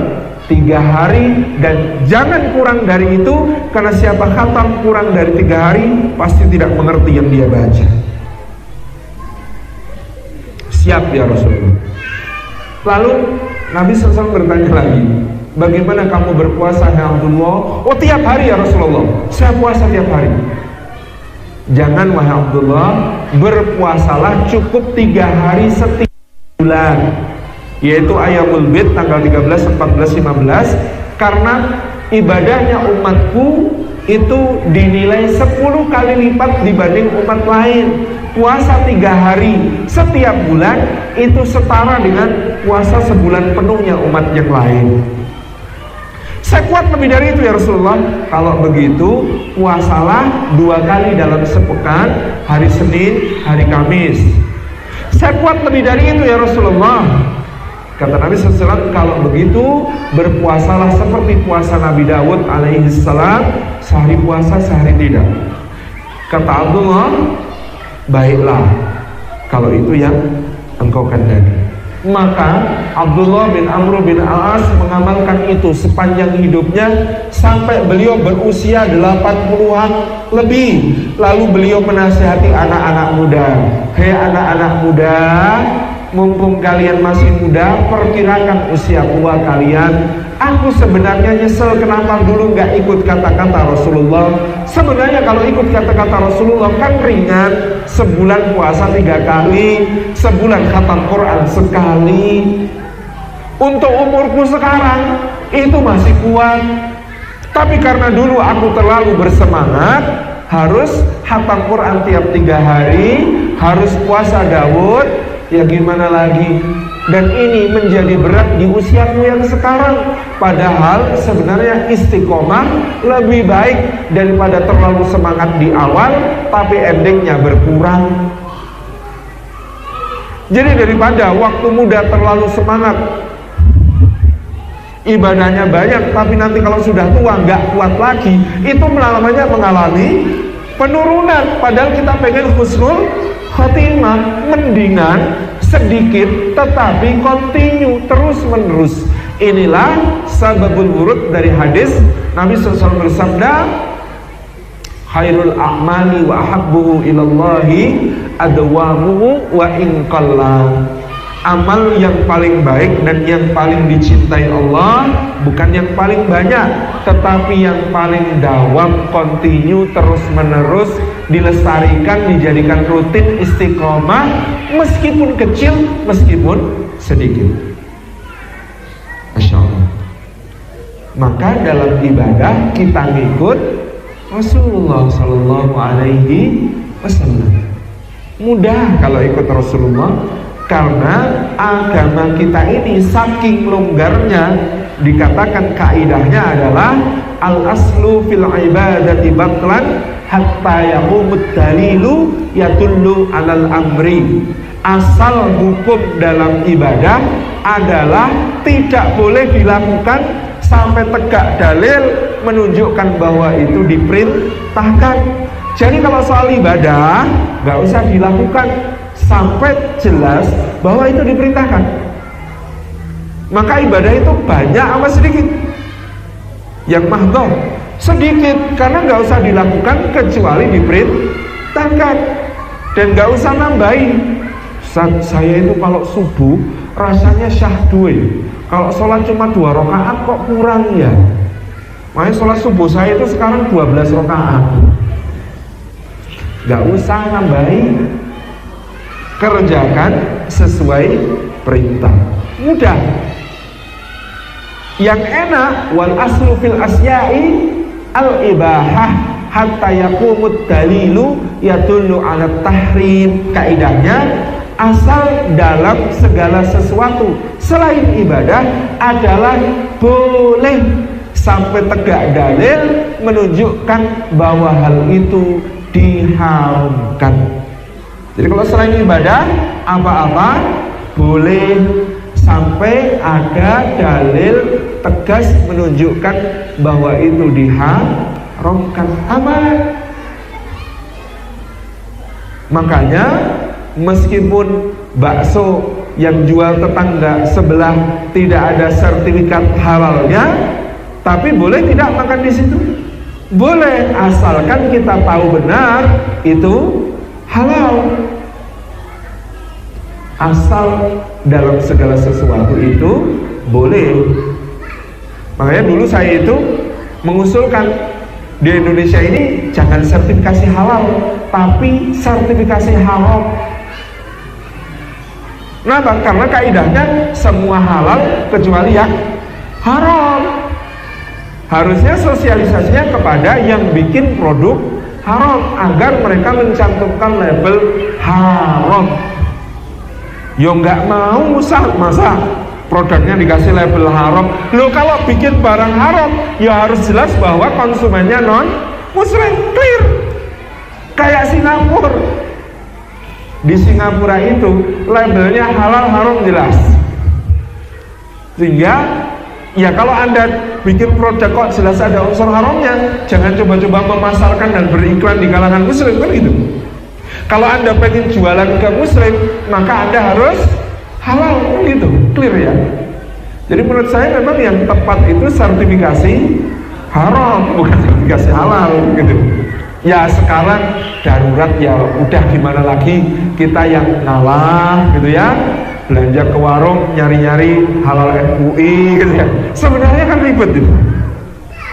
3 hari. Dan jangan kurang dari itu, karena siapa khatam kurang dari 3 hari pasti tidak mengerti yang dia baca. Siap ya Rasulullah. Lalu Nabi SAW bertanya lagi, bagaimana kamu berpuasa ya Abdullah? Oh, tiap hari ya Rasulullah, saya puasa tiap hari. Jangan wahai Abdullah, berpuasalah cukup 3 hari setiap bulan, yaitu Ayyamul Bid tanggal 13, 14, 15. Karena ibadahnya umatku itu dinilai 10 kali lipat dibanding umat lain. Puasa 3 hari setiap bulan itu setara dengan puasa sebulan penuhnya umat yang lain. Saya kuat lebih dari itu ya Rasulullah. Kalau begitu puasalah 2 kali dalam sepekan, hari Senin, hari Kamis. Saya kuat lebih dari itu ya Rasulullah. Kata Nabi SAW, kalau begitu berpuasalah seperti puasa Nabi Dawud alaihissalam, sehari puasa sehari tidak. Kata Abdullah, baiklah kalau itu yang engkau kandani. Maka Abdullah bin Amr bin Al-As mengamalkan itu sepanjang hidupnya sampai beliau berusia 80-an lebih. Lalu beliau menasihati anak-anak muda, hei anak-anak muda, mumpung kalian masih muda, perkirakan usia tua kalian. Aku sebenarnya nyesel kenapa dulu gak ikut kata-kata Rasulullah. Sebenarnya kalau ikut kata-kata Rasulullah kan ringan. Sebulan puasa 3 kali, sebulan khatam Quran sekali. Untuk umurku sekarang itu masih kuat. Tapi karena dulu aku terlalu bersemangat, harus khatam Quran tiap 3 hari, harus puasa Daud, ya gimana lagi. Dan ini menjadi berat di usiaku yang sekarang. Padahal sebenarnya istiqomah lebih baik daripada terlalu semangat di awal tapi endingnya berkurang. Jadi daripada waktu muda terlalu semangat, ibadahnya banyak, tapi nanti kalau sudah tua nggak kuat lagi, itu namanya mengalami penurunan. Padahal kita pengen husnul khotimah. Mendingan sedikit tetapi kontinu, terus menerus. Inilah sababul wurud dari hadis Nabi SAW bersabda, khairul a'mali wa ahabbuhu ilallahi adwamuhu wa in qalla. Amal yang paling baik dan yang paling dicintai Allah bukan yang paling banyak, tetapi yang paling dawam, kontinu, terus menerus, dilestarikan, dijadikan rutin, istiqomah, meskipun kecil, meskipun sedikit. Masya Allah. Maka dalam ibadah kita ngikut Rasulullah Sallallahu Alaihi Wasallam. Mudah kalau ikut Rasulullah, karena agama kita ini saking longgarnya. Dikatakan kaidahnya adalah al-aslu fil ibadati batlan hatta yaqumud dalilu yadullu alal amri. Asal hukum dalam ibadah adalah tidak boleh dilakukan sampai tegak dalil menunjukkan bahwa itu diperintahkan. Jadi kalau soal ibadah gak usah dilakukan sampai jelas bahwa itu diperintahkan. Maka ibadah itu banyak apa sedikit? Yang mahdhur sedikit, karena nggak usah dilakukan kecuali diperintahkan. Dan nggak usah nambahin. Saya itu kalau subuh rasanya syahdu, kalau sholat cuma 2 rakaat kok kurang ya. Makanya sholat subuh saya itu sekarang 12 rakaat. Nggak usah nambahin, kerjakan sesuai perintah. Mudah. Yang enak, wal aslu fil asya'i al ibahah hatta yaqumud dalilu yadullu ala tahrim. Kaidahnya, asal dalam segala sesuatu selain ibadah adalah boleh sampai tegak dalil menunjukkan bahwa hal itu diharamkan. Jadi kalau selain ibadah apa-apa, boleh sampai ada dalil tegas menunjukkan bahwa itu diharamkan. Aman. Makanya meskipun bakso yang jual tetangga sebelah tidak ada sertifikat halalnya, tapi boleh tidak makan di situ? Boleh, asalkan kita tahu benar itu halal. Asal dalam segala sesuatu itu boleh. Makanya dulu saya itu mengusulkan di Indonesia ini jangan sertifikasi halal, tapi sertifikasi haram. Kenapa? Karena kaidahnya semua halal kecuali yang haram. Harusnya sosialisasinya kepada yang bikin produk haram agar mereka mencantumkan label haram. Yo nggak mau masa produknya dikasih label haram. Loh, kalau bikin barang haram ya harus jelas bahwa konsumennya non muslim, clear. Kayak Singapura. Di Singapura itu labelnya halal haram jelas. Sehingga ya kalau Anda bikin produk kok jelas ada unsur haramnya, jangan coba-coba memasarkan dan beriklan di kalangan muslim, kan gitu. Kalau Anda pengen jualan ke muslim, maka Anda harus halal, gitu, clear ya. Jadi menurut saya memang yang tepat itu sertifikasi haram, bukan sertifikasi halal, gitu. Ya sekarang darurat ya udah gimana lagi, kita yang ngalah gitu ya, belanja ke warung nyari-nyari halal MUI gitu ya. Sebenarnya kan ribet itu.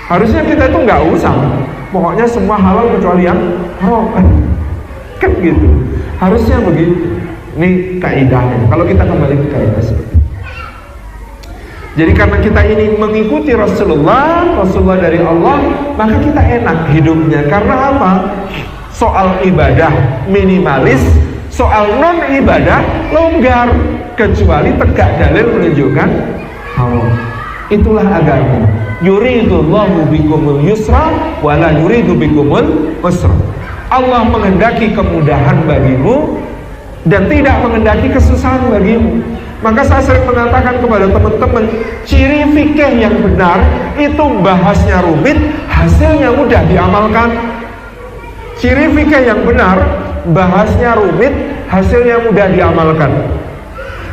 Harusnya kita itu nggak usah, pokoknya semua halal kecuali yang haram. Kan gitu. Harusnya begitu. Ini kaidahnya. Kalau kita kembali ke kaidah. Jadi karena kita ini mengikuti Rasulullah dari Allah, maka kita enak hidupnya. Karena apa? Soal ibadah minimalis, soal non ibadah longgar, kecuali tegak dalil menunjukkan haram. Itulah agama. Yuridullahu bikumul yusra wala yuridu bikumul usra. Allah menghendaki kemudahan bagimu dan tidak menghendaki kesusahan bagimu. Maka saya sering mengatakan kepada teman-teman, ciri fikih yang benar itu bahasnya rumit, hasilnya mudah diamalkan. Ciri fikih yang benar, bahasnya rumit, hasilnya mudah diamalkan.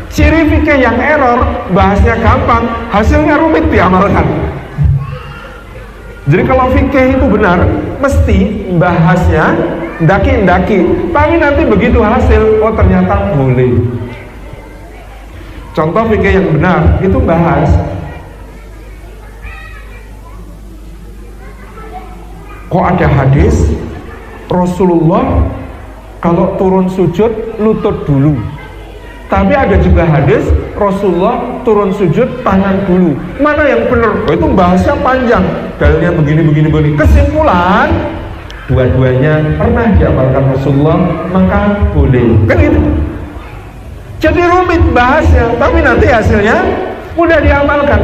Ciri fikih yang error, bahasnya gampang, hasilnya rumit diamalkan. Jadi kalau fikih itu benar, mesti bahasnya ndaki-ndaki, tapi nanti begitu hasil, oh ternyata boleh. Contoh fikih yang benar itu bahas, kok ada hadis Rasulullah kalau turun sujud lutut dulu, tapi ada juga hadis Rasulullah turun sujud tangan dulu. Mana yang benar? Oh, itu bahasnya panjang, dalilnya begini. Kesimpulan, dua-duanya pernah diamalkan Rasulullah, maka boleh. Kan gitu. Jadi rumit bahasnya, tapi nanti hasilnya mudah diamalkan.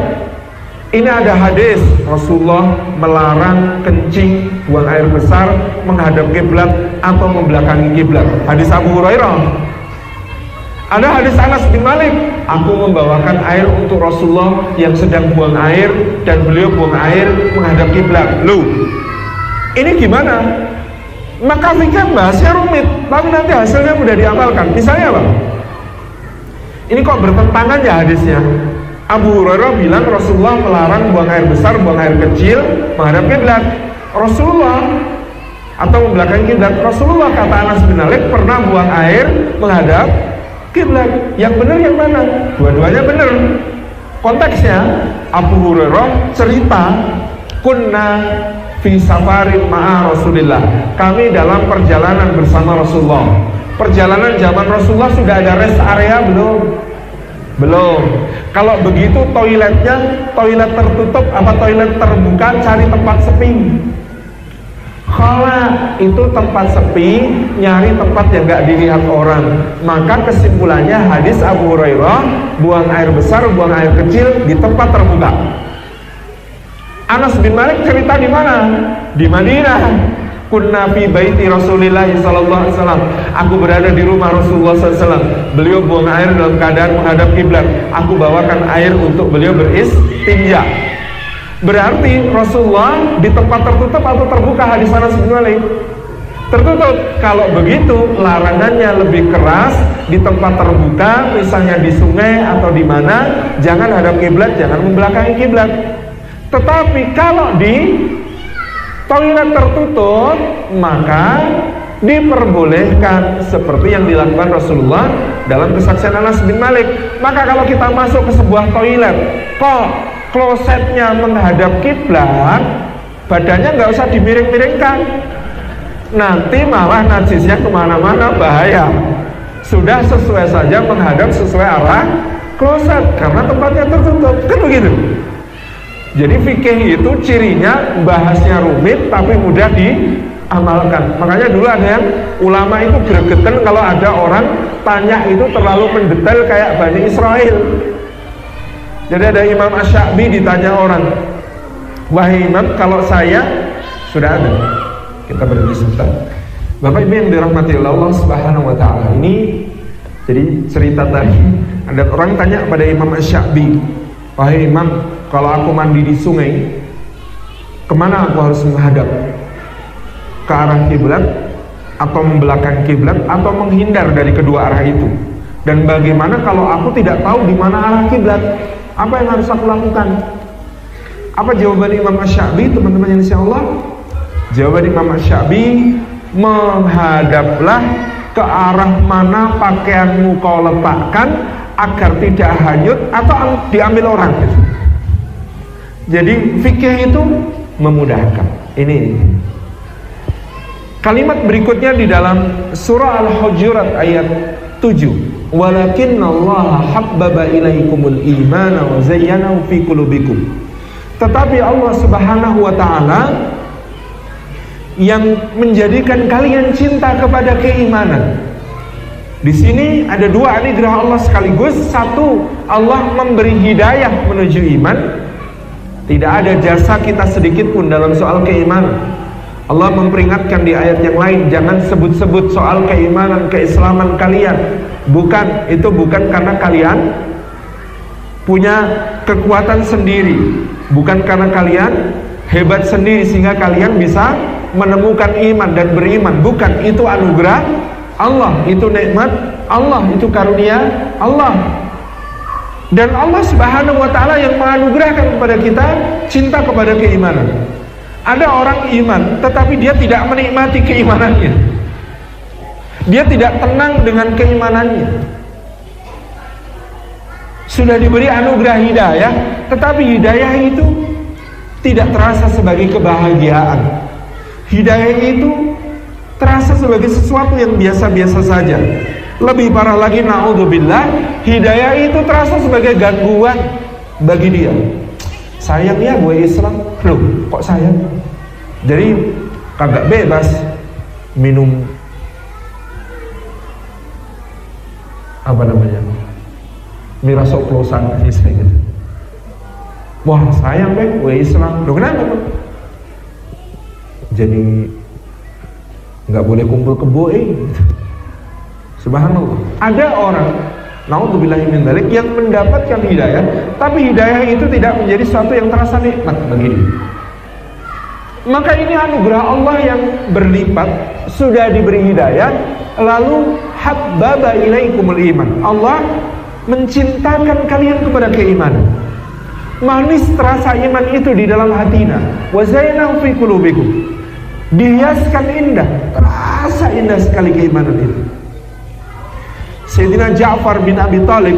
Ini ada hadis Rasulullah melarang kencing, buang air besar, menghadap kiblat atau membelakangi kiblat. Hadis Abu Hurairah. Ada hadis Anas bin Malik, aku membawakan air untuk Rasulullah yang sedang buang air dan beliau buang air menghadap kiblat. Loh, ini gimana? Maka fikih bahasnya rumit, tapi nanti hasilnya mudah diamalkan. Misalnya apa? Ini kok bertentangan ya hadisnya. Abu Hurairah bilang Rasulullah melarang buang air besar, buang air kecil menghadap kiblat. Rasulullah atau membelakangi kiblat. Rasulullah, kata Anas bin Malik, pernah buang air menghadap kiblat. Yang benar yang mana? Dua-duanya benar. Konteksnya Abu Hurairah cerita, kunna fi safarin ma'a Rasulillah. Kami dalam perjalanan bersama Rasulullah. Perjalanan zaman Rasulullah sudah ada rest area belum? Belum. Kalau begitu toiletnya toilet tertutup apa toilet terbuka, cari tempat sepi. Kalau itu tempat sepi, nyari tempat yang gak dilihat orang. Maka kesimpulannya hadis Abu Hurairah, buang air besar, buang air kecil di tempat terbuka. Anas bin Malik cerita di mana? Di Madinah. Kunna fi baiti Rasulillah sallallahu alaihi wasallam. Aku berada di rumah Rasulullah sallallahu alaihi wasallam. Beliau buang air dalam keadaan menghadap kiblat. Aku bawakan air untuk beliau beristinja. Berarti Rasulullah di tempat tertutup atau terbuka? Hadis Anas bin Malik tertutup. Kalau begitu larangannya lebih keras di tempat terbuka, misalnya di sungai atau di mana, jangan hadap kiblat, jangan membelakangi kiblat. Tetapi kalau di toilet tertutup, maka diperbolehkan seperti yang dilakukan Rasulullah dalam kesaksian Anas bin Malik. Maka kalau kita masuk ke sebuah toilet, kok klosetnya menghadap kiblat, badannya nggak usah dimiring-miringkan, nanti malah najisnya kemana-mana, bahaya. Sudah sesuai saja menghadap sesuai arah kloset karena tempatnya tertutup, kan begitu. Jadi fikih itu cirinya bahasnya rumit tapi mudah diamalkan. Makanya dulu ada yang ulama itu gregetan kalau ada orang tanya itu terlalu mendetail kayak Bani Israel. Jadi ada Imam Asy-Sya'bi ditanya orang, wahai Imam, kalau saya sudah ada, kita berhenti sebentar. Bapak Ibu yang dirahmati Allah Subhanahu wa taala, ini jadi cerita tadi ada orang tanya pada Imam Asy-Sya'bi, wahai Imam, kalau aku mandi di sungai, kemana aku harus menghadap? Ke arah kiblat atau membelakangi kiblat atau menghindar dari kedua arah itu? Dan bagaimana kalau aku tidak tahu di mana arah kiblat? Apa yang harus aku lakukan? Apa jawaban Imam Asy-Sya'bi, teman-teman yang insyaallah? Jawaban Imam Asy-Sya'bi, menghadaplah ke arah mana pakaianmu kau letakkan agar tidak hanyut atau diambil orang. Jadi fikih itu memudahkan. Ini kalimat berikutnya di dalam surah Al-Hujurat ayat 7. Walakinnallaha habbaba ilaikumul imana wa zayyanahu fi qulubikum. Tetapi Allah Subhanahu wa taala yang menjadikan kalian cinta kepada keimanan. Di sini ada dua anugerah Allah sekaligus. Satu, Allah memberi hidayah menuju iman. Tidak ada jasa kita sedikit pun dalam soal keimanan. Allah memperingatkan di ayat yang lain, jangan sebut-sebut soal keimanan, keislaman kalian. Bukan, itu bukan karena kalian punya kekuatan sendiri, bukan karena kalian hebat sendiri sehingga kalian bisa menemukan iman dan beriman. Bukan, itu anugerah Allah, itu nikmat Allah, itu karunia Allah. Dan Allah Subhanahu wa taala yang menganugerahkan kepada kita cinta kepada keimanan. Ada orang iman tetapi dia tidak menikmati keimanannya. Dia tidak tenang dengan keimanannya. Sudah diberi anugerah hidayah, tetapi hidayah itu tidak terasa sebagai kebahagiaan. Hidayah itu terasa sebagai sesuatu yang biasa-biasa saja. Lebih parah lagi, na'udzubillah, hidayah itu terasa sebagai gangguan bagi dia. Sayang ya gue Islam, loh kok sayang? Jadi kagak bebas minum apa namanya, miras oplosan misalnya gitu. Wah sayang deh gue Islam, loh kenapa? Jadi nggak boleh kumpul kebo gitu. Subhanallah. Ada orang, naudzubillahi min dzalik, yang mendapatkan hidayah, tapi hidayah itu tidak menjadi sesuatu yang terasa nikmat bagi dia. Maka ini anugerah Allah yang berlipat. Sudah diberi hidayah, lalu habbaba ilaikumul iman. Allah mencintakan kalian kepada keimanan. Manis terasa iman itu di dalam hatinya. Wa zayyanahu fi qulubikum. Dihiaskan indah, terasa indah sekali keimanan itu. Sayyidina Ja'far bin Abi Thalib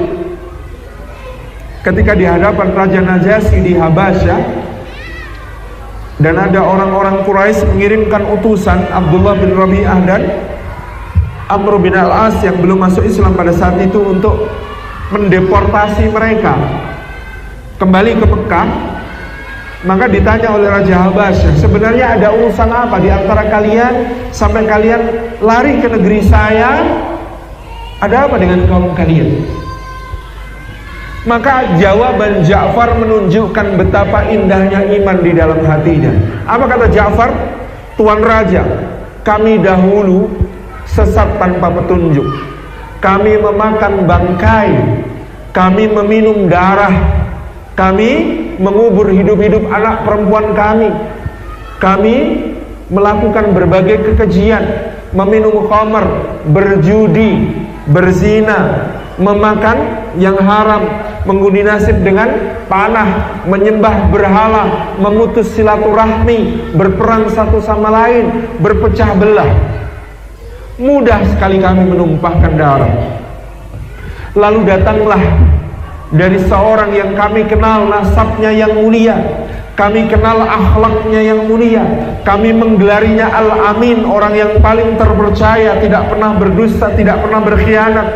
ketika di hadapan Raja Najasyi di Habasyah, dan ada orang-orang Quraisy mengirimkan utusan Abdullah bin Rabi'ah dan Amr bin Al-As yang belum masuk Islam pada saat itu untuk mendeportasi mereka kembali ke Mekah. Maka ditanya oleh Raja Habasyah, sebenarnya ada urusan apa di antara kalian sampai kalian lari ke negeri saya? Ada apa dengan kaum kalian? Maka jawaban Ja'far menunjukkan betapa indahnya iman di dalam hatinya. Apa kata Ja'far? Tuan Raja, kami dahulu sesat tanpa petunjuk. Kami memakan bangkai, kami meminum darah, kami mengubur hidup-hidup anak perempuan kami melakukan berbagai kekejian, meminum khamr, berjudi, berzina, memakan yang haram, mengundi nasib dengan panah, menyembah berhala, memutus silaturahmi, berperang satu sama lain, berpecah belah. Mudah sekali kami menumpahkan darah. Lalu datanglah dari seorang yang kami kenal nasabnya yang mulia, kami kenal akhlaknya yang mulia, kami menggelarinya Al-Amin, orang yang paling terpercaya, tidak pernah berdusta, tidak pernah berkhianat.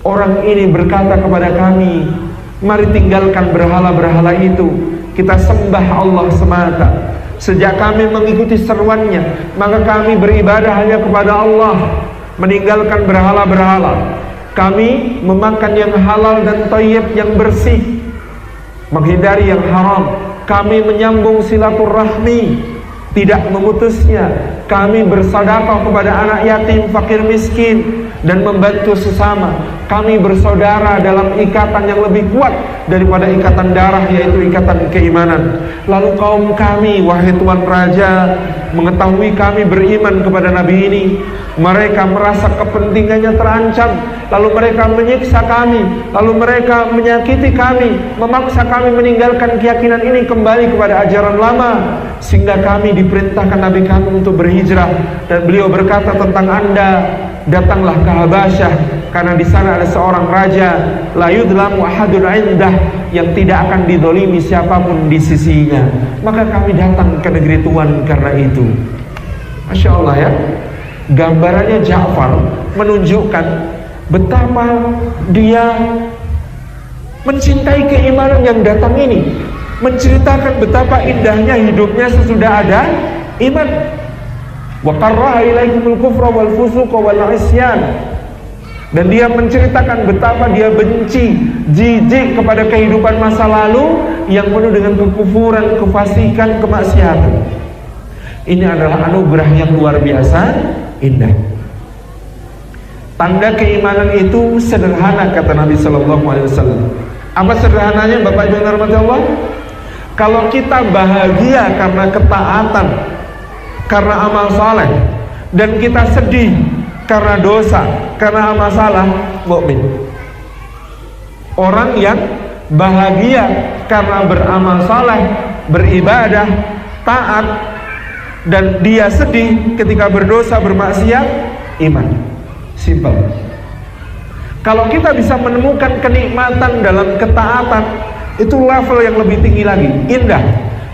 Orang ini berkata kepada kami, mari tinggalkan berhala-berhala itu, kita sembah Allah semata. Sejak kami mengikuti seruannya, maka kami beribadah hanya kepada Allah, meninggalkan berhala-berhala. Kami memakan yang halal dan thayyib, yang bersih, menghindari yang haram. Kami menyambung silaturahmi, tidak memutusnya. Kami bersedekah kepada anak yatim, fakir miskin, dan membantu sesama. Kami bersaudara dalam ikatan yang lebih kuat daripada ikatan darah, yaitu ikatan keimanan. Lalu kaum kami, wahai Tuan Raja, mengetahui kami beriman kepada Nabi ini, mereka merasa kepentingannya terancam, lalu mereka menyiksa kami, lalu mereka menyakiti kami, memaksa kami meninggalkan keyakinan ini, kembali kepada ajaran lama, sehingga kami diperintahkan Nabi kami untuk berhijrah. Dan beliau berkata tentang Anda, datanglah ke Habasyah, karena di sana ada seorang raja, la yudlamu ahadun indah, yang tidak akan didolimi siapapun di sisinya. Maka kami datang ke negeri Tuhan karena itu. Masya Allah ya. Gambarannya Ja'far menunjukkan betapa dia mencintai keimanan yang datang ini, menceritakan betapa indahnya hidupnya sesudah ada iman. Wa qarraha ilaikumul kufra wal fusuqa wal isyan. Dan dia menceritakan betapa dia benci, jijik kepada kehidupan masa lalu yang penuh dengan kekufuran, kefasikan, kemaksiatan. Ini adalah anugerah yang luar biasa indah. Tanda keimanan itu sederhana, kata Nabi Sallallahu Alaihi Wasallam. Apa sederhananya, Bapak Ibu yang dirahmati Allah? Kalau kita bahagia karena ketaatan, karena amal saleh, dan kita sedih karena dosa, karena masalah, mukmin. Orang yang bahagia karena beramal saleh, beribadah, taat, dan dia sedih ketika berdosa, bermaksiat, iman. Simpel. Kalau kita bisa menemukan kenikmatan dalam ketaatan, itu level yang lebih tinggi lagi, indah.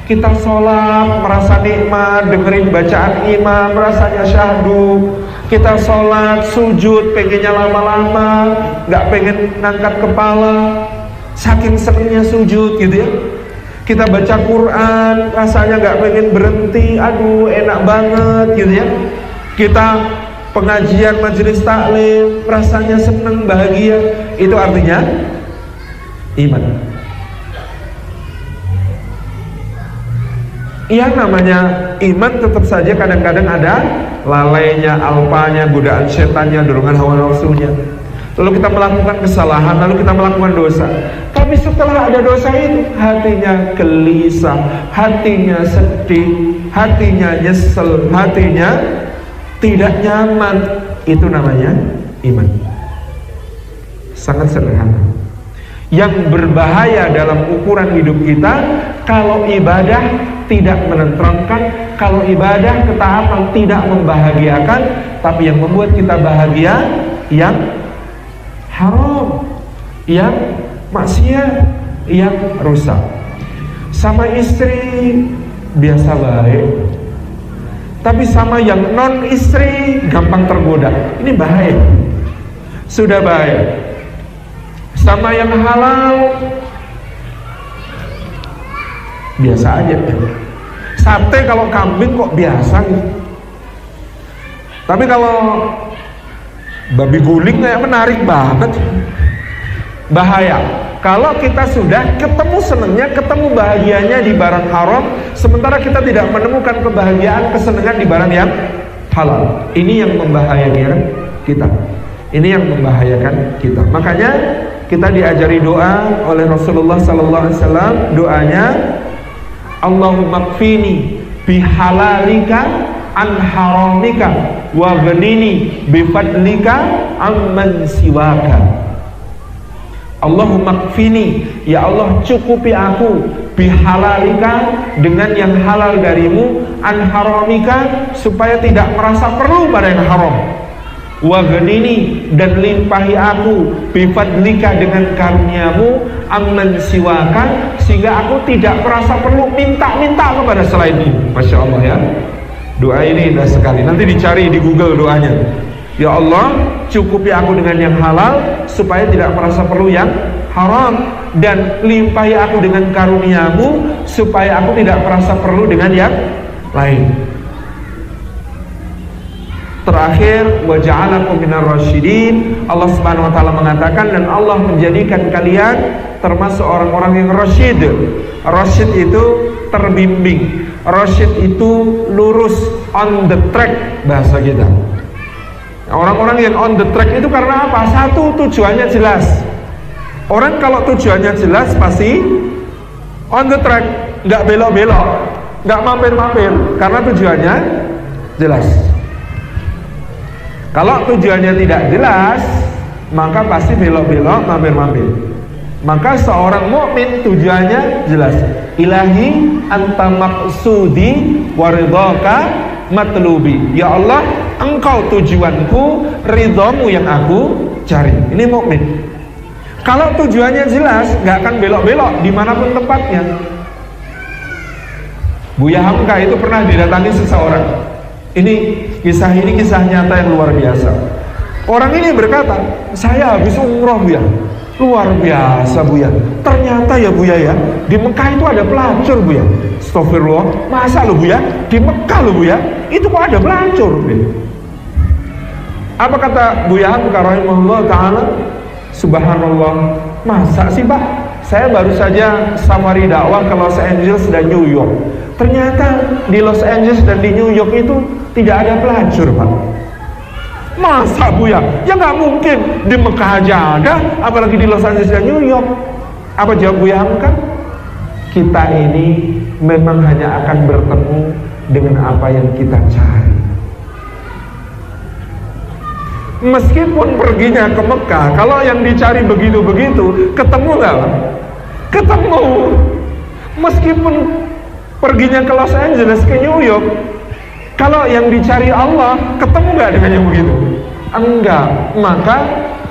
Kita sholat merasa nikmat, dengerin bacaan imam rasanya syahdu. Kita sholat, sujud, pengennya lama-lama, gak pengen ngangkat kepala, saking senengnya sujud gitu ya. Kita baca Quran, rasanya gak pengen berhenti, aduh enak banget gitu ya. Kita pengajian majelis taklim, rasanya seneng, bahagia. Itu artinya iman. Yang namanya iman tetap saja kadang-kadang ada lalainya, alpanya, godaan setannya, dorongan hawa nafsunya. Lalu kita melakukan kesalahan, lalu kita melakukan dosa. Tapi setelah ada dosa itu, hatinya gelisah, hatinya sedih, hatinya nyesel, hatinya tidak nyaman. Itu namanya iman. Sangat sederhana. Yang berbahaya dalam ukuran hidup kita, kalau ibadah tidak menenteramkan, kalau ibadah ketaatan tidak membahagiakan, tapi yang membuat kita bahagia yang haram, yang maksiat, yang rusak. Sama istri biasa baik, tapi sama yang non istri gampang tergoda. Ini bahaya. Sudah bahaya. Sama yang halal biasa aja. Sate kalau kambing kok biasa gitu. Tapi kalau babi guling kayak menarik banget. Bahaya. Kalau kita sudah ketemu senengnya, ketemu bahagianya di barang haram, sementara kita tidak menemukan kebahagiaan, kesenangan di barang yang halal. Ini yang membahayakan kita. Ini yang membahayakan kita. Makanya kita diajari doa oleh Rasulullah sallallahu alaihi wasallam, doanya Allahumma kfini bihalalika an haramika wa ghnini bifadlika amman siwaka. Allahumma kfini, ya Allah cukupi aku bihalalika, dengan yang halal darimu, an haramika, supaya tidak merasa perlu pada yang haram, wa ghnini, dan limpahi aku bifadlika, dengan karuniamu, amman siwaka, sehingga aku tidak merasa perlu minta-minta kepada selainmu. Masya Allah ya, doa ini indah sekali. Nanti dicari di Google doanya. Ya Allah cukupi aku dengan yang halal supaya tidak merasa perlu yang haram, dan limpahi aku dengan karuniamu supaya aku tidak merasa perlu dengan yang lain. Terakhir, wa ja'alakum minar rasyidin. Allah Subhanahu wa taala mengatakan, dan Allah menjadikan kalian termasuk orang-orang yang rasyid. Rasyid itu terbimbing. Rasyid itu lurus, on the track bahasa kita. Orang-orang yang on the track itu karena apa? Satu, tujuannya jelas. Orang kalau tujuannya jelas pasti on the track, nggak belok-belok, nggak mampir-mampir, karena tujuannya jelas. Kalau tujuannya tidak jelas, maka pasti belok-belok, mampir-mampir. Maka seorang mukmin tujuannya jelas. Ilahi anta maqsudi waridhaka matlubi. Ya Allah, engkau tujuanku, ridhamu yang aku cari. Ini mukmin. Kalau tujuannya jelas, nggak akan belok-belok dimanapun tempatnya. Buya Hamka itu pernah didatangi seseorang. Ini kisah nyata yang luar biasa. Orang ini berkata, saya habis umroh Buya. Luar biasa Buya. Ternyata ya Buya ya, di Mekah itu ada pelacur Buya. Astagfirullah, masa lo Buya? Di Mekah lo Buya, itu kok ada pelacur Buya? Apa kata Buya Hamka rahimahullah ta'ala? Subhanallah, masa sih Pak? Saya baru saja safari dakwah ke Los Angeles dan New York. Ternyata di Los Angeles dan di New York itu tidak ada pelacur Pak. Masa Buya? Ya nggak mungkin, di Mekah aja ada, apalagi di Los Angeles dan New York. Apa jawab Buya Hamka? Kita ini memang hanya akan bertemu dengan apa yang kita cari. Meskipun perginya ke Mekah, kalau yang dicari begitu-begitu, ketemu nggak? Ketemu. Meskipun perginya ke Los Angeles, ke New York, kalau yang dicari Allah, ketemu nggak dengan yang begitu? Enggak. Maka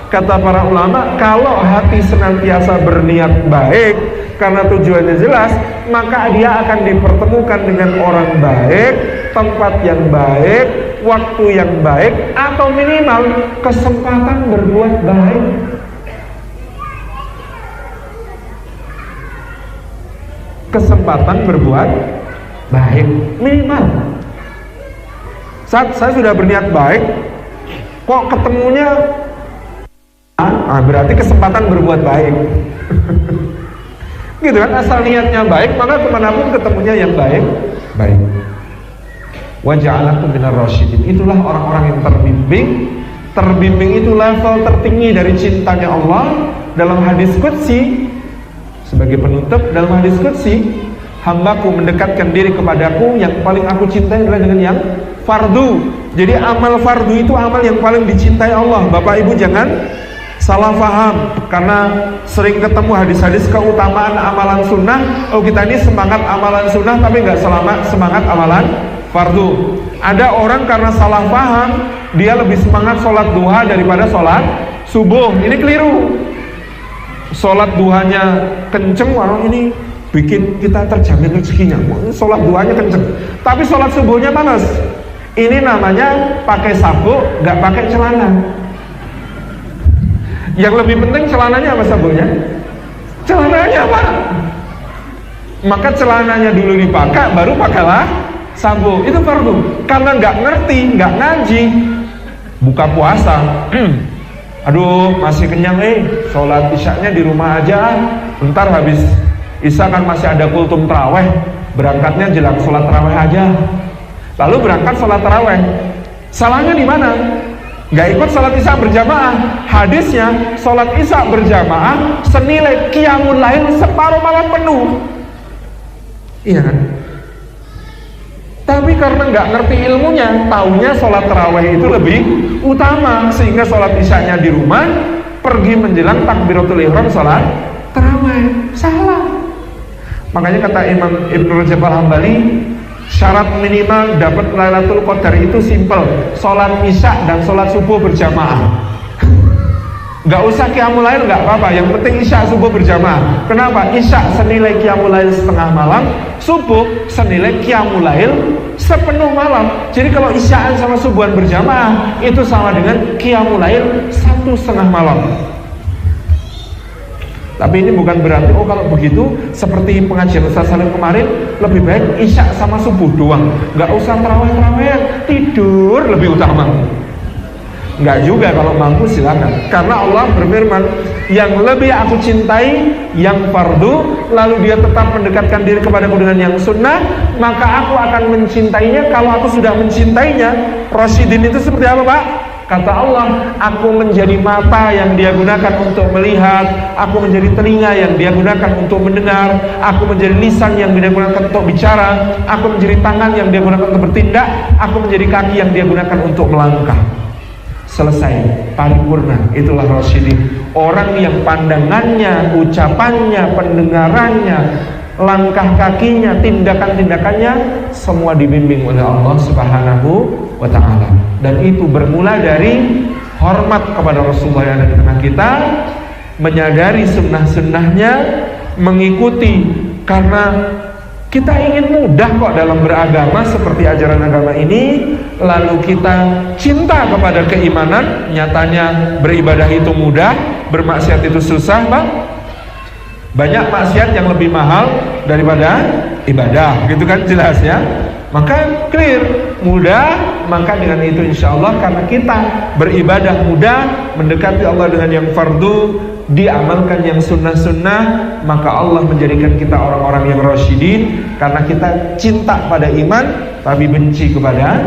kata para ulama, kalau hati senantiasa berniat baik karena tujuannya jelas, maka dia akan dipertemukan dengan orang baik, tempat yang baik, waktu yang baik, atau minimal kesempatan berbuat baik. Kesempatan berbuat baik minimal. Saat saya sudah berniat baik, kok ketemunya berarti kesempatan berbuat baik. Gitu kan, asal niatnya baik, maka kemanapun ketemunya yang baik. Wa ja'alakum minar rasyidin. Itulah orang-orang yang terbimbing. Terbimbing itu level tertinggi dari cintanya Allah. Dalam hadis qudsi, sebagai penutup, dalam hadis qudsi, hambaku mendekatkan diri kepadaku, yang paling aku cintai adalah dengan yang fardu. Jadi amal fardu itu amal yang paling dicintai Allah. Bapak Ibu jangan salah paham, karena sering ketemu hadis-hadis keutamaan amalan sunnah. Oh, kita ini semangat amalan sunnah tapi nggak semangat amalan fardu. Ada orang karena salah paham, dia lebih semangat sholat duha daripada sholat subuh. Ini keliru. Sholat duhanya kenceng, orang ini bikin kita terjamin rezekinya. Sholat duhanya kenceng, tapi sholat subuhnya malas. Ini namanya pakai sabuk, nggak pakai celana. Yang lebih penting celananya apa sabuknya? Celananya Pak. Maka celananya dulu dipakai, baru pakailah sabuk. Itu fardu. Karena nggak ngerti, nggak ngaji, buka puasa, aduh masih kenyang, sholat isyaknya di rumah aja, bentar habis Isya kan masih ada kultum taraweh, berangkatnya jelang sholat taraweh aja. Lalu berangkat sholat taraweh. Salahnya di mana? Gak ikut sholat isya berjamaah. Hadisnya sholat isya berjamaah senilai qiyamul lail separuh malam penuh. Iya kan? Tapi karena nggak ngerti ilmunya, taunya sholat taraweh itu lebih utama, sehingga sholat isyanya di rumah, pergi menjelang takbiratul ihram sholat taraweh. Salah. Makanya kata Imam Ibnu Rajab Al-Hambali, syarat minimal dapat Lailatul Qadar itu simple, sholat isya dan sholat subuh berjamaah. Gak usah qiyamul lail, gak apa-apa, yang penting isya subuh berjamaah. Kenapa? Isya senilai qiyamul lail setengah malam, subuh senilai qiyamul lail sepenuh malam. Jadi kalau isyaan sama subuhan berjamaah itu sama dengan qiyamul lail 1,5 malam. Tapi ini bukan berarti kalau begitu seperti pengajian Ustaz Salim kemarin, lebih baik isya sama subuh doang, gak usah taraweh-tarawehan, tidur lebih utama. Enggak juga, kalau mampu silakan. Karena Allah berfirman, yang lebih aku cintai yang fardu, lalu dia tetap mendekatkan diri kepadaku dengan yang sunnah, maka aku akan mencintainya kalau aku sudah mencintainya. Rasyidin itu seperti apa, Pak? Kata Allah, aku menjadi mata yang dia gunakan untuk melihat, aku menjadi telinga yang dia gunakan untuk mendengar, aku menjadi lisan yang dia gunakan untuk bicara, aku menjadi tangan yang dia gunakan untuk bertindak, aku menjadi kaki yang dia gunakan untuk melangkah. Selesai, paripurna. Itulah Rasyidin. Orang yang pandangannya, ucapannya, pendengarannya, langkah kakinya, tindakan-tindakannya semua dibimbing oleh Allah Subhanahu wa ta'ala. Dan itu bermula dari hormat kepada Rasulullah yang ada di tengah kita, menyadari sunnah-sunnahnya, mengikuti, karena kita ingin mudah kok dalam beragama seperti ajaran agama ini. Lalu kita cinta kepada keimanan, nyatanya beribadah itu mudah, bermaksiat itu susah, Bang. Banyak maksiat yang lebih mahal daripada ibadah, gitu kan jelasnya. Maka clear, mudah, maka dengan itu insya Allah karena kita beribadah mudah, mendekati Allah dengan yang fardu, diamalkan yang sunnah-sunnah, maka Allah menjadikan kita orang-orang yang rasyidin, karena kita cinta pada iman tapi benci kepada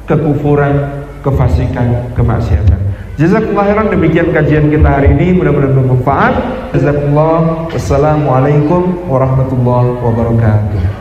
kekufuran, kefasikan, kemaksiatan. Jazakumullah khairan, demikian kajian kita hari ini, mudah-mudahan bermanfaat. Jazakumullah. Wassalamualaikum warahmatullahi wabarakatuh.